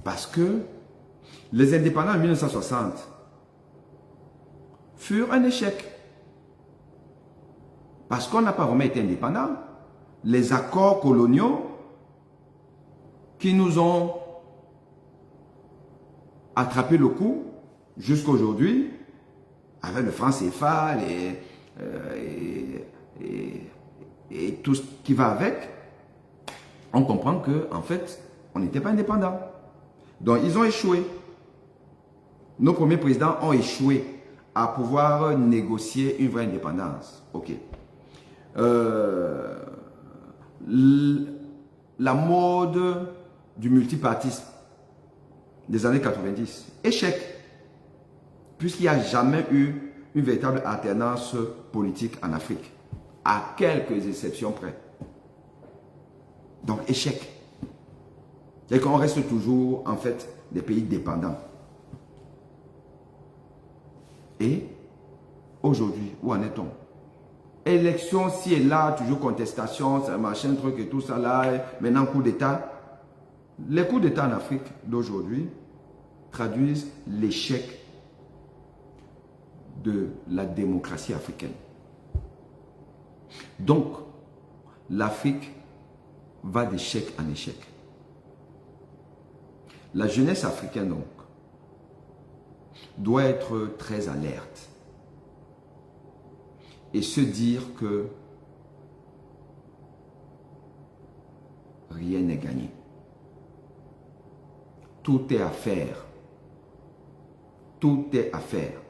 Parce que les indépendants en 1960 furent un échec. Parce qu'on n'a pas vraiment été indépendants. Les accords coloniaux qui nous ont attrapé le coup jusqu'à aujourd'hui, avec le franc CFA et tout ce qui va avec, on comprend que en fait, on n'était pas indépendants. Donc, ils ont échoué. Nos premiers présidents ont échoué à pouvoir négocier une vraie indépendance. Ok. La mode du multipartisme des années 90, échec. Puisqu'il n'y a jamais eu une véritable alternance politique en Afrique, à quelques exceptions près. Donc, échec. Et qu'on reste toujours, en fait, des pays dépendants. Et, aujourd'hui, où en est-on? Élection, ci et là, toujours contestation, c'est un machin, truc et tout ça là, maintenant coup d'État. Les coups d'État en Afrique d'aujourd'hui traduisent l'échec de la démocratie africaine. Donc, l'Afrique va d'échec en échec. La jeunesse africaine, donc, doit être très alerte et se dire que rien n'est gagné. Tout est à faire. Tout est à faire.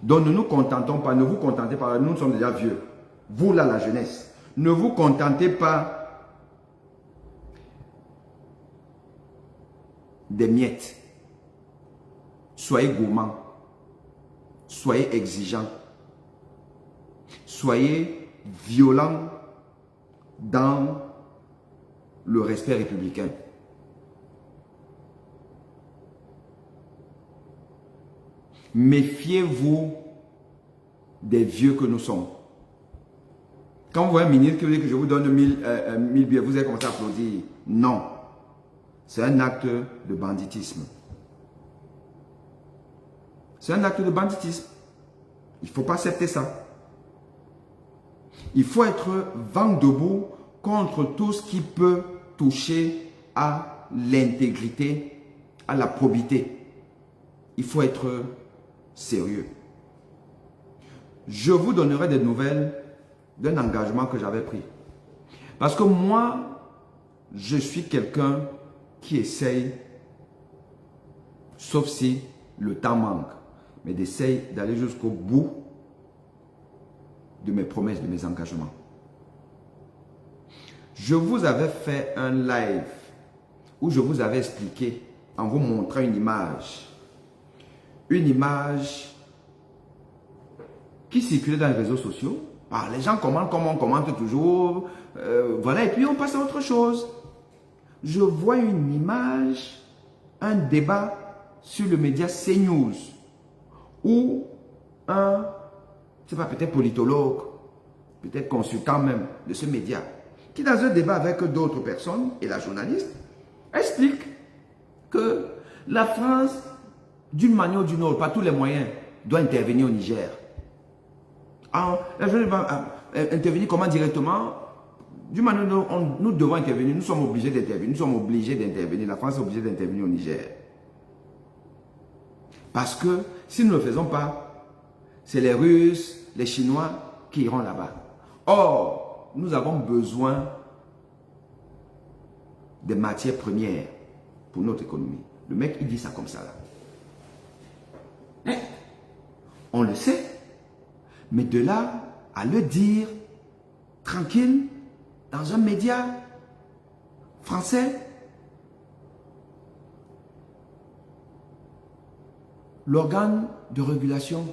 Donc ne nous contentons pas, ne vous contentez pas, nous sommes déjà vieux. Vous là, la jeunesse, ne vous contentez pas des miettes. Soyez gourmands, soyez exigeants, soyez violents dans le respect républicain. Méfiez-vous des vieux que nous sommes. Quand vous voyez un ministre qui vous dit que je vous donne 1000 billets, vous allez commencer à applaudir. Non. C'est un acte de banditisme. C'est un acte de banditisme. Il ne faut pas accepter ça. Il faut être vent debout contre tout ce qui peut toucher à l'intégrité, à la probité. Il faut être sérieux. Je vous donnerai des nouvelles d'un engagement que j'avais pris. Parce que moi, je suis quelqu'un qui essaye, sauf si le temps manque, mais d'essayer d'aller jusqu'au bout de mes promesses, de mes engagements. Je vous avais fait un live où je vous avais expliqué, en vous montrant une image qui circulait dans les réseaux sociaux. Ah, les gens commentent comme on commente toujours, voilà, et puis on passe à autre chose. Je vois une image, un débat sur le média CNews, où un, c'est pas peut-être politologue, peut-être consultant même de ce média, qui dans un débat avec d'autres personnes et la journaliste, explique que la France, d'une manière ou d'une autre, par tous les moyens, doit intervenir au Niger. Alors, la journaliste va intervenir comment directement? D'une manière ou d'une autre, nous devons intervenir, nous sommes obligés d'intervenir, nous sommes obligés d'intervenir, la France est obligée d'intervenir au Niger. Parce que si nous ne le faisons pas, c'est les Russes, les Chinois qui iront là-bas. Or, nous avons besoin des matières premières pour notre économie. Le mec, il dit ça comme ça là. On le sait. Mais de là à le dire tranquille dans un média français, l'organe de régulation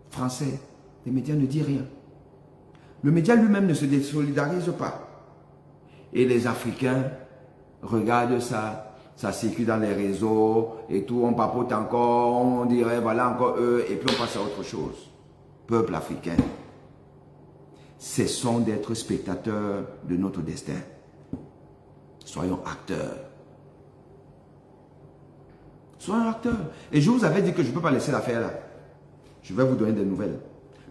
français des médias ne dit rien. Le média lui-même ne se désolidarise pas. Et les Africains regardent ça, ça circule dans les réseaux et tout, on papote encore, on dirait voilà encore eux, et puis on passe à autre chose. Peuple africain, cessons d'être spectateurs de notre destin. Soyons acteurs. Soyons acteurs. Et je vous avais dit que je ne peux pas laisser l'affaire là. Je vais vous donner des nouvelles.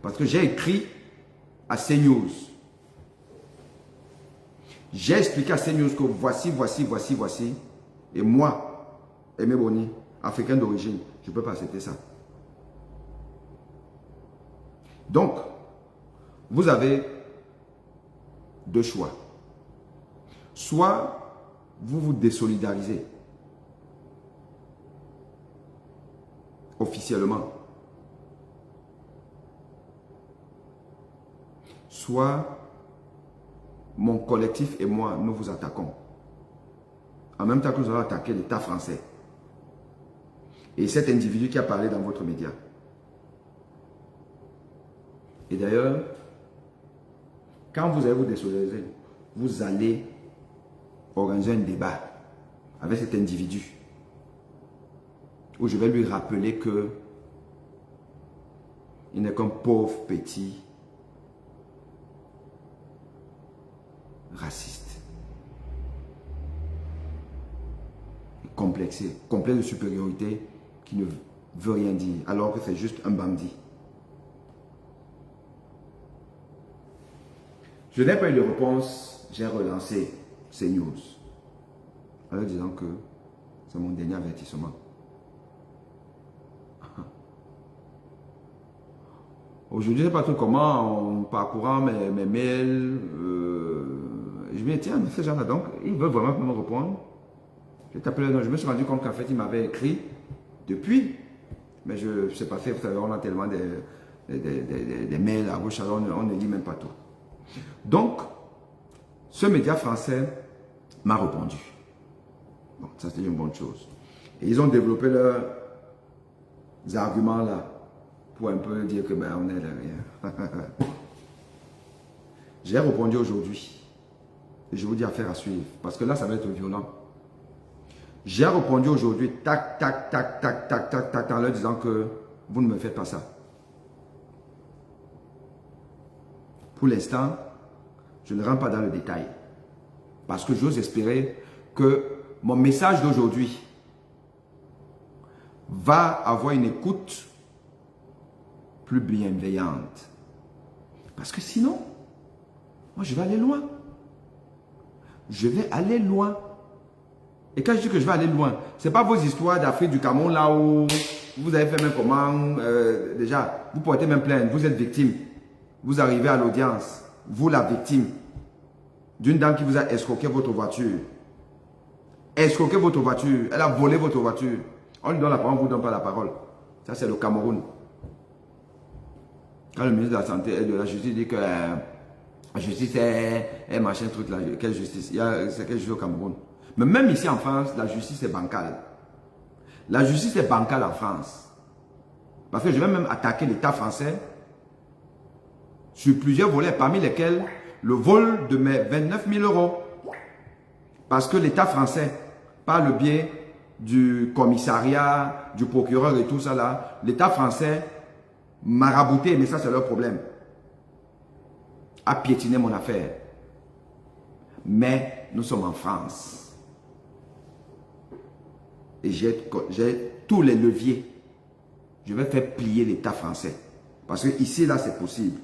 Parce que j'ai écrit à CNews. J'ai expliqué à CNews que voici. Et moi, Aimé Boni, africain d'origine, je ne peux pas accepter ça. Donc, vous avez deux choix. Soit vous vous désolidarisez officiellement, soit mon collectif et moi, nous vous attaquons. En même temps que nous allons attaquer l'État français. Et cet individu qui a parlé dans votre média. Et d'ailleurs, quand vous allez vous désolidariser, vous allez organiser un débat avec cet individu où je vais lui rappeler que il n'est qu'un pauvre petit raciste, complexé, complexe de supériorité qui ne veut rien dire alors que c'est juste un bandit. Je n'ai pas eu de réponse, j'ai relancé CNews en leur disant que c'est mon dernier avertissement. Aujourd'hui, je ne sais pas trop comment, en parcourant mes mails, je me dis, tiens, mais ces gens-là, donc, ils veulent vraiment me répondre. J'ai tapé le nom, je me suis rendu compte qu'en fait, ils m'avaient écrit depuis, mais je ne sais pas faire, vous savez, on a tellement des mails à gauche, alors on ne lit même pas tout. Donc, ce média français m'a répondu. Bon, ça c'était une bonne chose. Et ils ont développé leurs arguments là, pour un peu dire que ben, on est derrière. J'ai répondu aujourd'hui. Et je vous dis affaire à suivre. Parce que là, ça va être violent. J'ai répondu aujourd'hui, tac, tac, tac, tac, tac, tac, tac, en leur disant que vous ne me faites pas ça. Pour l'instant, Je ne rentre pas dans le détail. Parce que j'ose espérer que mon message d'aujourd'hui va avoir une écoute plus bienveillante. Parce que sinon, moi je vais aller loin. Je vais aller loin. Et quand je dis que je vais aller loin, ce n'est pas vos histoires d'Afrique, du Cameroun, là où vous avez fait même comment, déjà, vous portez même plainte, vous êtes victime. Vous arrivez à l'audience, vous la victime, d'une dame qui vous a escroqué votre voiture. Escroqué votre voiture, elle a volé votre voiture. On lui donne la parole, on ne vous donne pas la parole. Ça, c'est le Cameroun. Quand le ministre de la Santé et de la Justice dit que la justice est machin truc là, quelle justice? C'est quelle justice au Cameroun? Mais même ici en France, la justice est bancale. La justice est bancale en France. Parce que je vais même attaquer l'État français sur plusieurs volets, parmi lesquels le vol de mes 29 000 euros. Parce que l'État français, par le biais du commissariat, du procureur et tout ça là, l'État français m'a rabouté, mais ça c'est leur problème, a piétiné mon affaire. Mais nous sommes en France. Et j'ai tous les leviers. Je vais faire plier l'État français. Parce que ici, là, c'est possible.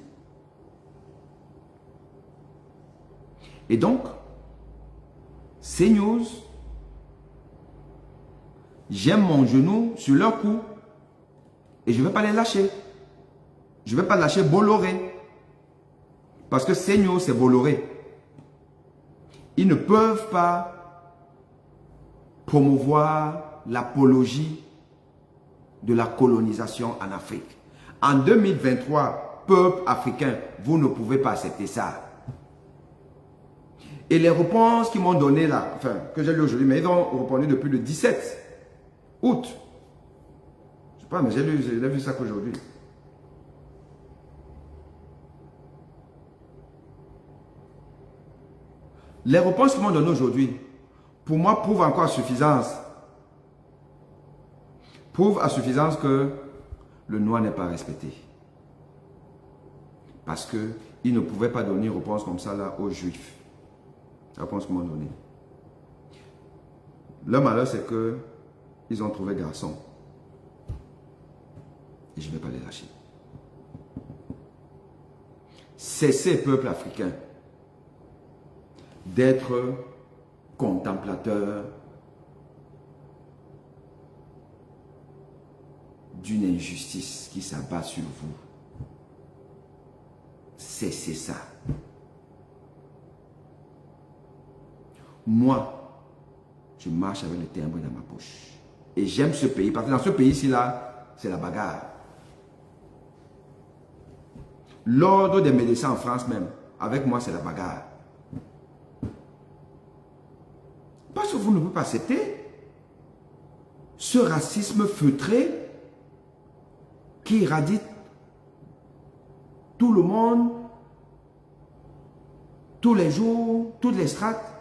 Et donc, CNews, j'aime mon genou sur leur cou. Et je ne vais pas les lâcher. Je ne vais pas lâcher Bolloré. Parce que CNews, c'est Bolloré. Ils ne peuvent pas promouvoir l'apologie de la colonisation en Afrique. En 2023, peuple africain, vous ne pouvez pas accepter ça. Et les réponses qu'ils m'ont données là, enfin, que j'ai lu aujourd'hui, mais ils ont répondu depuis le 17 août. Je sais pas, mais j'ai vu ça qu'aujourd'hui. Les réponses qu'ils m'ont données aujourd'hui, pour moi, prouvent encore à suffisance. Prouvent à suffisance que le noir n'est pas respecté. Parce qu'ils ne pouvaient pas donner une réponse comme ça là aux juifs. La réponse qu'ils m'ont donnée. Le malheur, c'est que ils ont trouvé garçon. Et je ne vais pas les lâcher. Cessez, peuple africain, d'être contemplateur d'une injustice qui s'abat sur vous. Cessez ça. Moi, je marche avec le timbre dans ma poche. Et j'aime ce pays, parce que dans ce pays-ci, là, c'est la bagarre. L'ordre des médecins en France même, avec moi, c'est la bagarre. Parce que vous ne pouvez pas accepter ce racisme feutré qui irradie tout le monde, tous les jours, toutes les strates.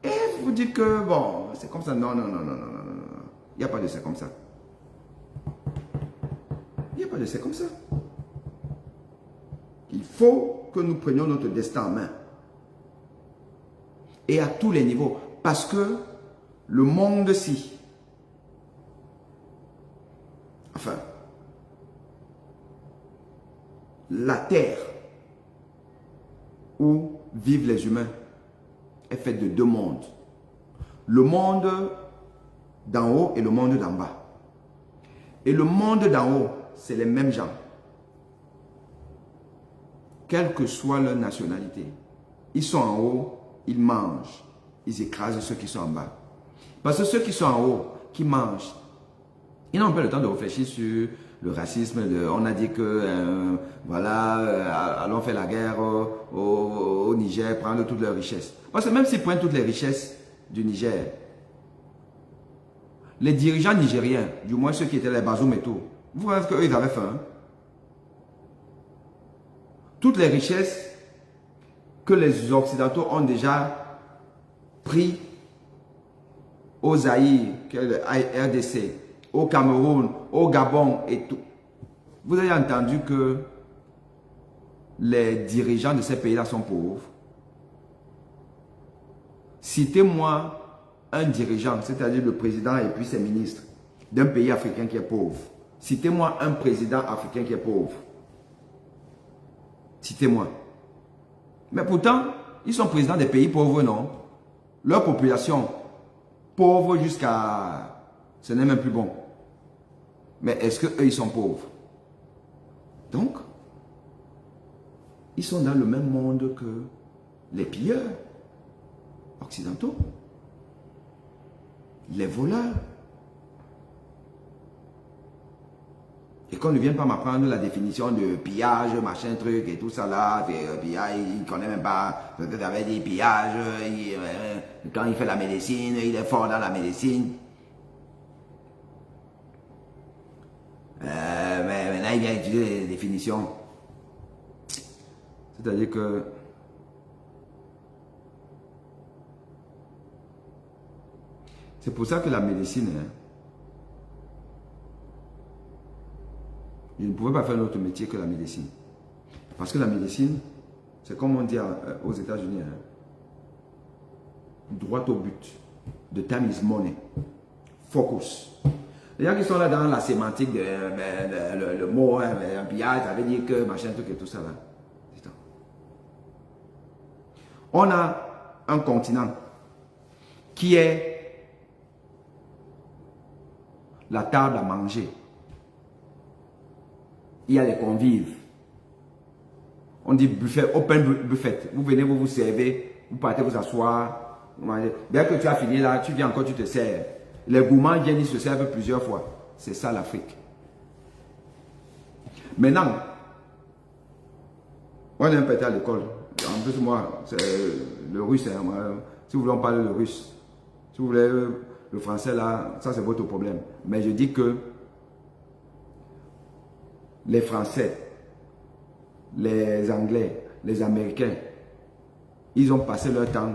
Et vous dites que, bon, c'est comme ça. Non, non, non, non, non, non, non. Il n'y a pas de c'est comme ça. Il n'y a pas de c'est comme ça. Il faut que nous prenions notre destin en main. Et à tous les niveaux. Parce que le monde-ci, enfin, la terre où vivent les humains est faite de deux mondes. Le monde d'en haut et le monde d'en bas. Et le monde d'en haut, c'est les mêmes gens. Quelle que soit leur nationalité. Ils sont en haut, ils mangent. Ils écrasent ceux qui sont en bas. Parce que ceux qui sont en haut, qui mangent, ils n'ont pas le temps de réfléchir sur le racisme. On a dit que, voilà, allons faire la guerre au Niger, prendre toutes leurs richesses. Parce que même s'ils prennent toutes les richesses du Niger, les dirigeants nigériens, du moins ceux qui étaient les Bazoum et tout, vous voyez ce qu'eux ils avaient fait. Hein? Toutes les richesses que les Occidentaux ont déjà pris au Zaïre, RDC, au Cameroun, au Gabon et tout. Vous avez entendu que les dirigeants de ces pays-là sont pauvres. Citez-moi un dirigeant, c'est-à-dire le président et puis ses ministres, d'un pays africain qui est pauvre. Citez-moi un président africain qui est pauvre. Citez-moi. Mais pourtant, ils sont présidents des pays pauvres, non? Leur population, pauvre jusqu'à... Ce n'est même plus bon. Mais est-ce qu'eux, ils sont pauvres? Donc, ils sont dans le même monde que les pilleurs occidentaux, les voleurs. Et qu'on ne vienne pas m'apprendre la définition de pillage, machin, truc et tout ça là. Pillage, il ne connaît même pas. Peut-être avait dit pillage. Quand il fait la médecine, il est fort dans la médecine. Mais maintenant, il vient étudier les définitions. C'est-à-dire que c'est pour ça que la médecine, je ne pouvais pas faire un autre métier que la médecine. Parce que la médecine, c'est comme on dit aux États-Unis, droit au but. The time is money. Focus. Les gens qui sont là dans la sémantique, le mot, un pillage, ça veut dire que machin, truc et tout ça là. On a un continent qui est la table à manger. Il y a les convives. On dit buffet, open buffet. Vous venez, vous vous servez, vous partez vous asseoir, vous mangez. Bien que tu as fini là, tu viens encore, tu te sers. Les gourmands viennent, ils se servent plusieurs fois. C'est ça l'Afrique. Maintenant, on est un peu à l'école. En plus, moi, c'est le russe. Hein, moi, si vous voulez, on parle le russe. Si vous voulez le français, là, ça c'est votre problème. Mais je dis que les Français, les Anglais, les Américains, ils ont passé leur temps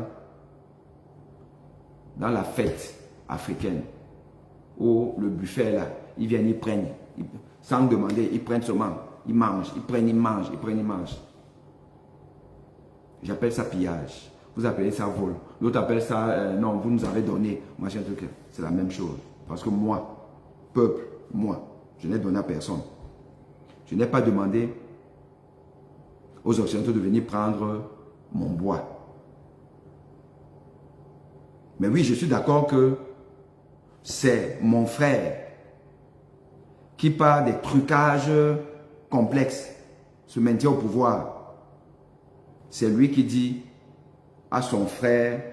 dans la fête africaine où le buffet là, ils viennent, ils prennent, sans demander, ils prennent seulement, ils mangent, ils prennent, ils mangent, ils prennent, ils mangent. J'appelle ça pillage. Vous appelez ça vol. L'autre appelle ça, non, vous nous avez donné, machin truc. C'est la même chose. Parce que moi, peuple, moi, je n'ai donné à personne. Je n'ai pas demandé aux Occidentaux de venir prendre mon bois. Mais oui, je suis d'accord que c'est mon frère qui, par des trucages complexes, se maintient au pouvoir. C'est lui qui dit à son frère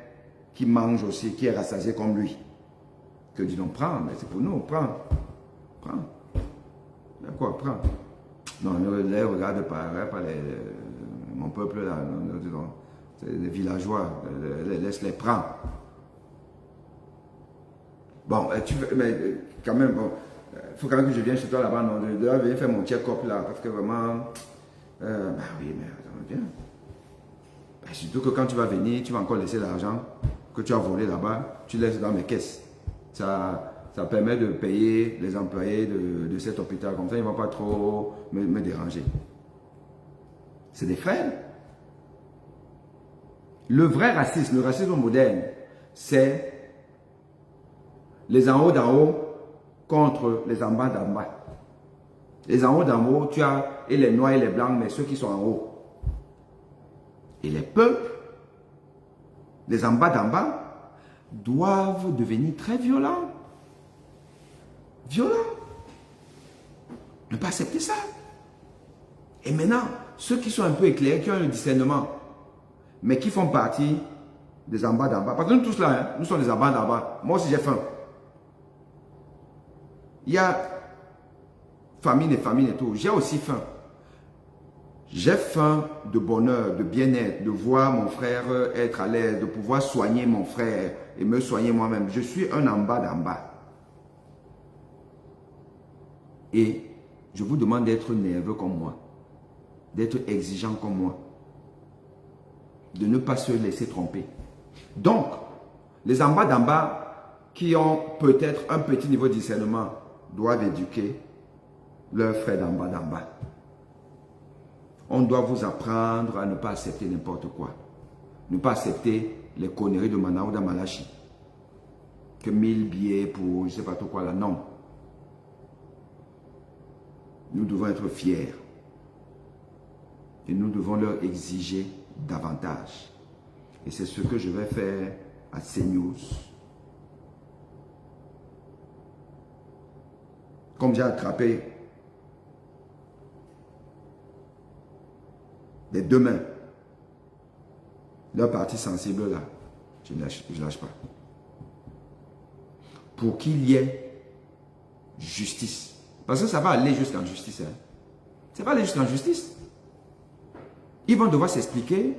qui mange aussi, qui est rassasié comme lui, que dis donc, prends, mais c'est pour nous, prends. Prends. D'accord, prends. Non, ne les regarde pas, mon peuple là, les villageois, laisse-les prendre. Bon, mais quand même, bon, faut quand même que je vienne chez toi là-bas, non, je dois venir faire mon check-up là, parce que vraiment, bah oui, mais attends, viens. Bah, surtout que quand tu vas venir, tu vas encore laisser l'argent que tu as volé là-bas, tu laisses dans mes caisses. Ça permet de payer les employés de cet hôpital, comme ça ils ne vont pas trop me déranger. C'est des frères. Le vrai racisme, le racisme moderne, c'est les en haut d'en haut contre les en bas d'en bas. Les en haut d'en haut, tu as et les noirs et les blancs, mais ceux qui sont en haut. Et les peuples, les en bas d'en bas, doivent devenir très violents. Violents. Ne pas accepter ça. Et maintenant, ceux qui sont un peu éclairés, qui ont le discernement, mais qui font partie des en bas d'en bas, parce que nous tous là, hein, nous sommes des en bas d'en bas. Moi aussi j'ai faim. Il y a famine et tout. J'ai aussi faim. J'ai faim de bonheur, de bien-être, de voir mon frère être à l'aise, de pouvoir soigner mon frère et me soigner moi-même. Je suis un en bas d'en bas. Et je vous demande d'être nerveux comme moi, d'être exigeant comme moi, de ne pas se laisser tromper. Donc, les en bas d'en bas qui ont peut-être un petit niveau de discernement doivent éduquer leurs frères d'en bas d'en bas. On doit vous apprendre à ne pas accepter n'importe quoi. Ne pas accepter les conneries de Manaouda Malachi. Que 1000 billets pour je ne sais pas trop quoi là, non. Nous devons être fiers. Et nous devons leur exiger davantage. Et c'est ce que je vais faire à CNews. Comme j'ai attrapé des deux mains, leur partie sensible là, je ne lâche pas. Pour qu'il y ait justice. Parce que ça va aller jusqu'en justice. Hein. Ça va aller jusqu'en justice. Ils vont devoir s'expliquer,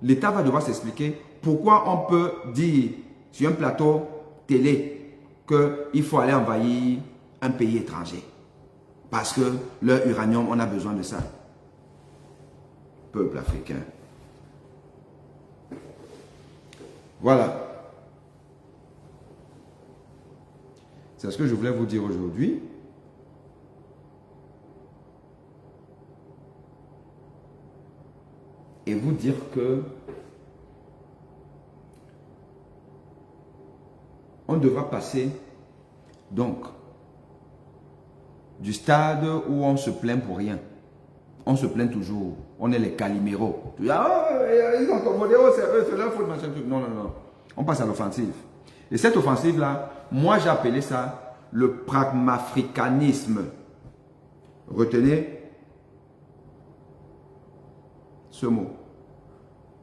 l'État va devoir s'expliquer pourquoi on peut dire sur un plateau télé qu'il faut aller envahir un pays étranger. Parce que leur uranium, on a besoin de ça. Peuple africain. Voilà. C'est ce que je voulais vous dire aujourd'hui. Et vous dire que on devra passer donc du stade où on se plaint pour rien. On se plaint toujours. On est les caliméros. Ils ont commandé, c'est leur faute, machin truc. Non, non, non. On passe à l'offensive. Et cette offensive-là, moi j'ai appelé ça le pragmafricanisme. Retenez ce mot.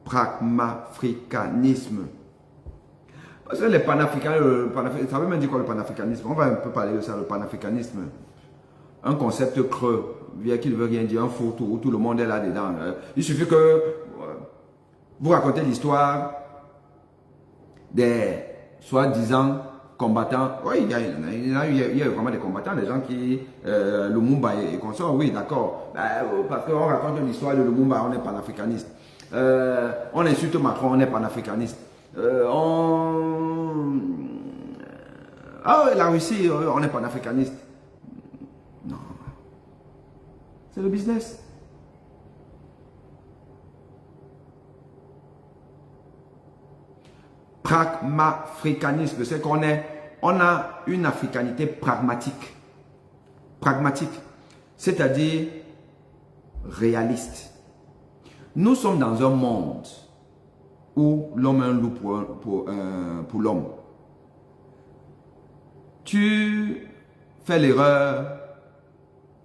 Pragmafricanisme. Parce que les panafricains, ça veut même dire quoi le panafricanisme? On va un peu parler de ça, le panafricanisme. Un concept creux, qui ne veut rien dire, un fourre-tout où tout le monde est là-dedans. Il suffit que vous racontez l'histoire des soi-disant combattants. Oui, il y a vraiment des combattants, des gens qui, Lumumba et consorts, oui, d'accord. Parce qu'on raconte l'histoire de Lumumba, on est panafricaniste. On insulte Macron, on est panafricaniste. La Russie, on est panafricaniste. Non. C'est le business. Pragmafricanisme, c'est qu'on a une africanité pragmatique. Pragmatique, c'est-à-dire réaliste. Nous sommes dans un monde où l'homme est un loup pour l'homme. Tu fais l'erreur,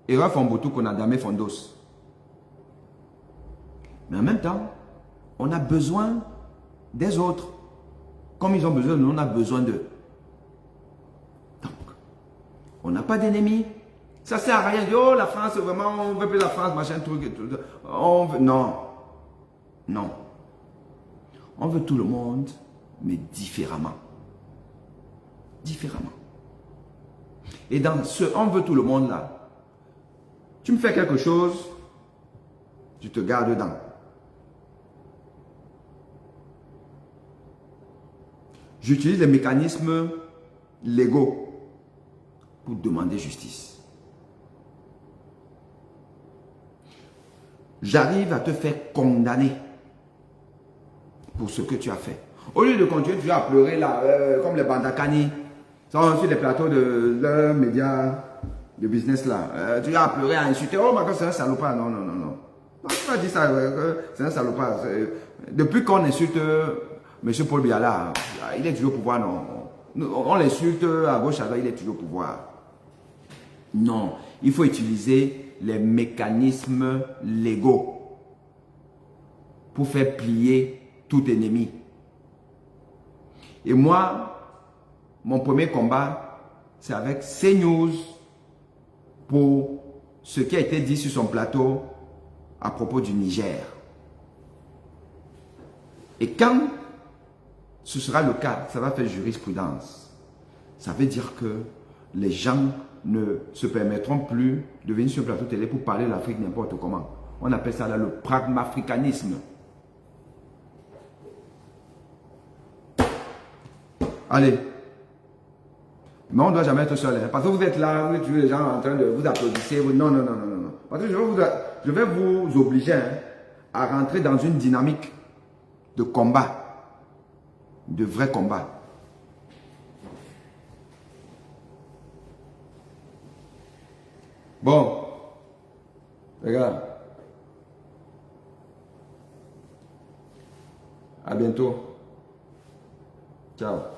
erreur Fombotou qu'on a damé Fondos. Mais en même temps, on a besoin des autres. Comme ils ont besoin de nous, on a besoin d'eux. Donc, on n'a pas d'ennemis. Ça ne sert à rien de dire, oh la France, vraiment, on veut plus la France, machin, truc. Non. Non. On veut tout le monde, mais différemment. Différemment. Et dans ce on veut tout le monde là, tu me fais quelque chose, tu te gardes dedans. J'utilise les mécanismes légaux pour demander justice. J'arrive à te faire condamner pour ce que tu as fait. Au lieu de continuer, tu as pleuré là, comme les Bandakani, sur les plateaux de leurs médias de business là. Tu as pleuré, à insulter. Oh, mais c'est un salopard. Non, non, non, non. Non, tu pas dit ça, c'est un salopard. Depuis qu'on insulte M. Paul Biala, il est toujours au pouvoir, non. On l'insulte à gauche, à droite, il est toujours au pouvoir. Non, il faut utiliser les mécanismes légaux pour faire plier tout ennemi. Et moi, mon premier combat, c'est avec CNews pour ce qui a été dit sur son plateau à propos du Niger. Et quand ce sera le cas, ça va faire jurisprudence. Ça veut dire que les gens ne se permettront plus de venir sur le plateau télé pour parler de l'Afrique n'importe comment. On appelle ça là le pragmafricanisme. Allez. Mais on ne doit jamais être seul. Hein, parce que vous êtes là, vous tuez les gens en train de vous applaudisser. Non, non, non, non, non. Parce que je vais vous obliger à rentrer dans une dynamique de combat. de vrais combats. Bon, regarde. À bientôt. Ciao.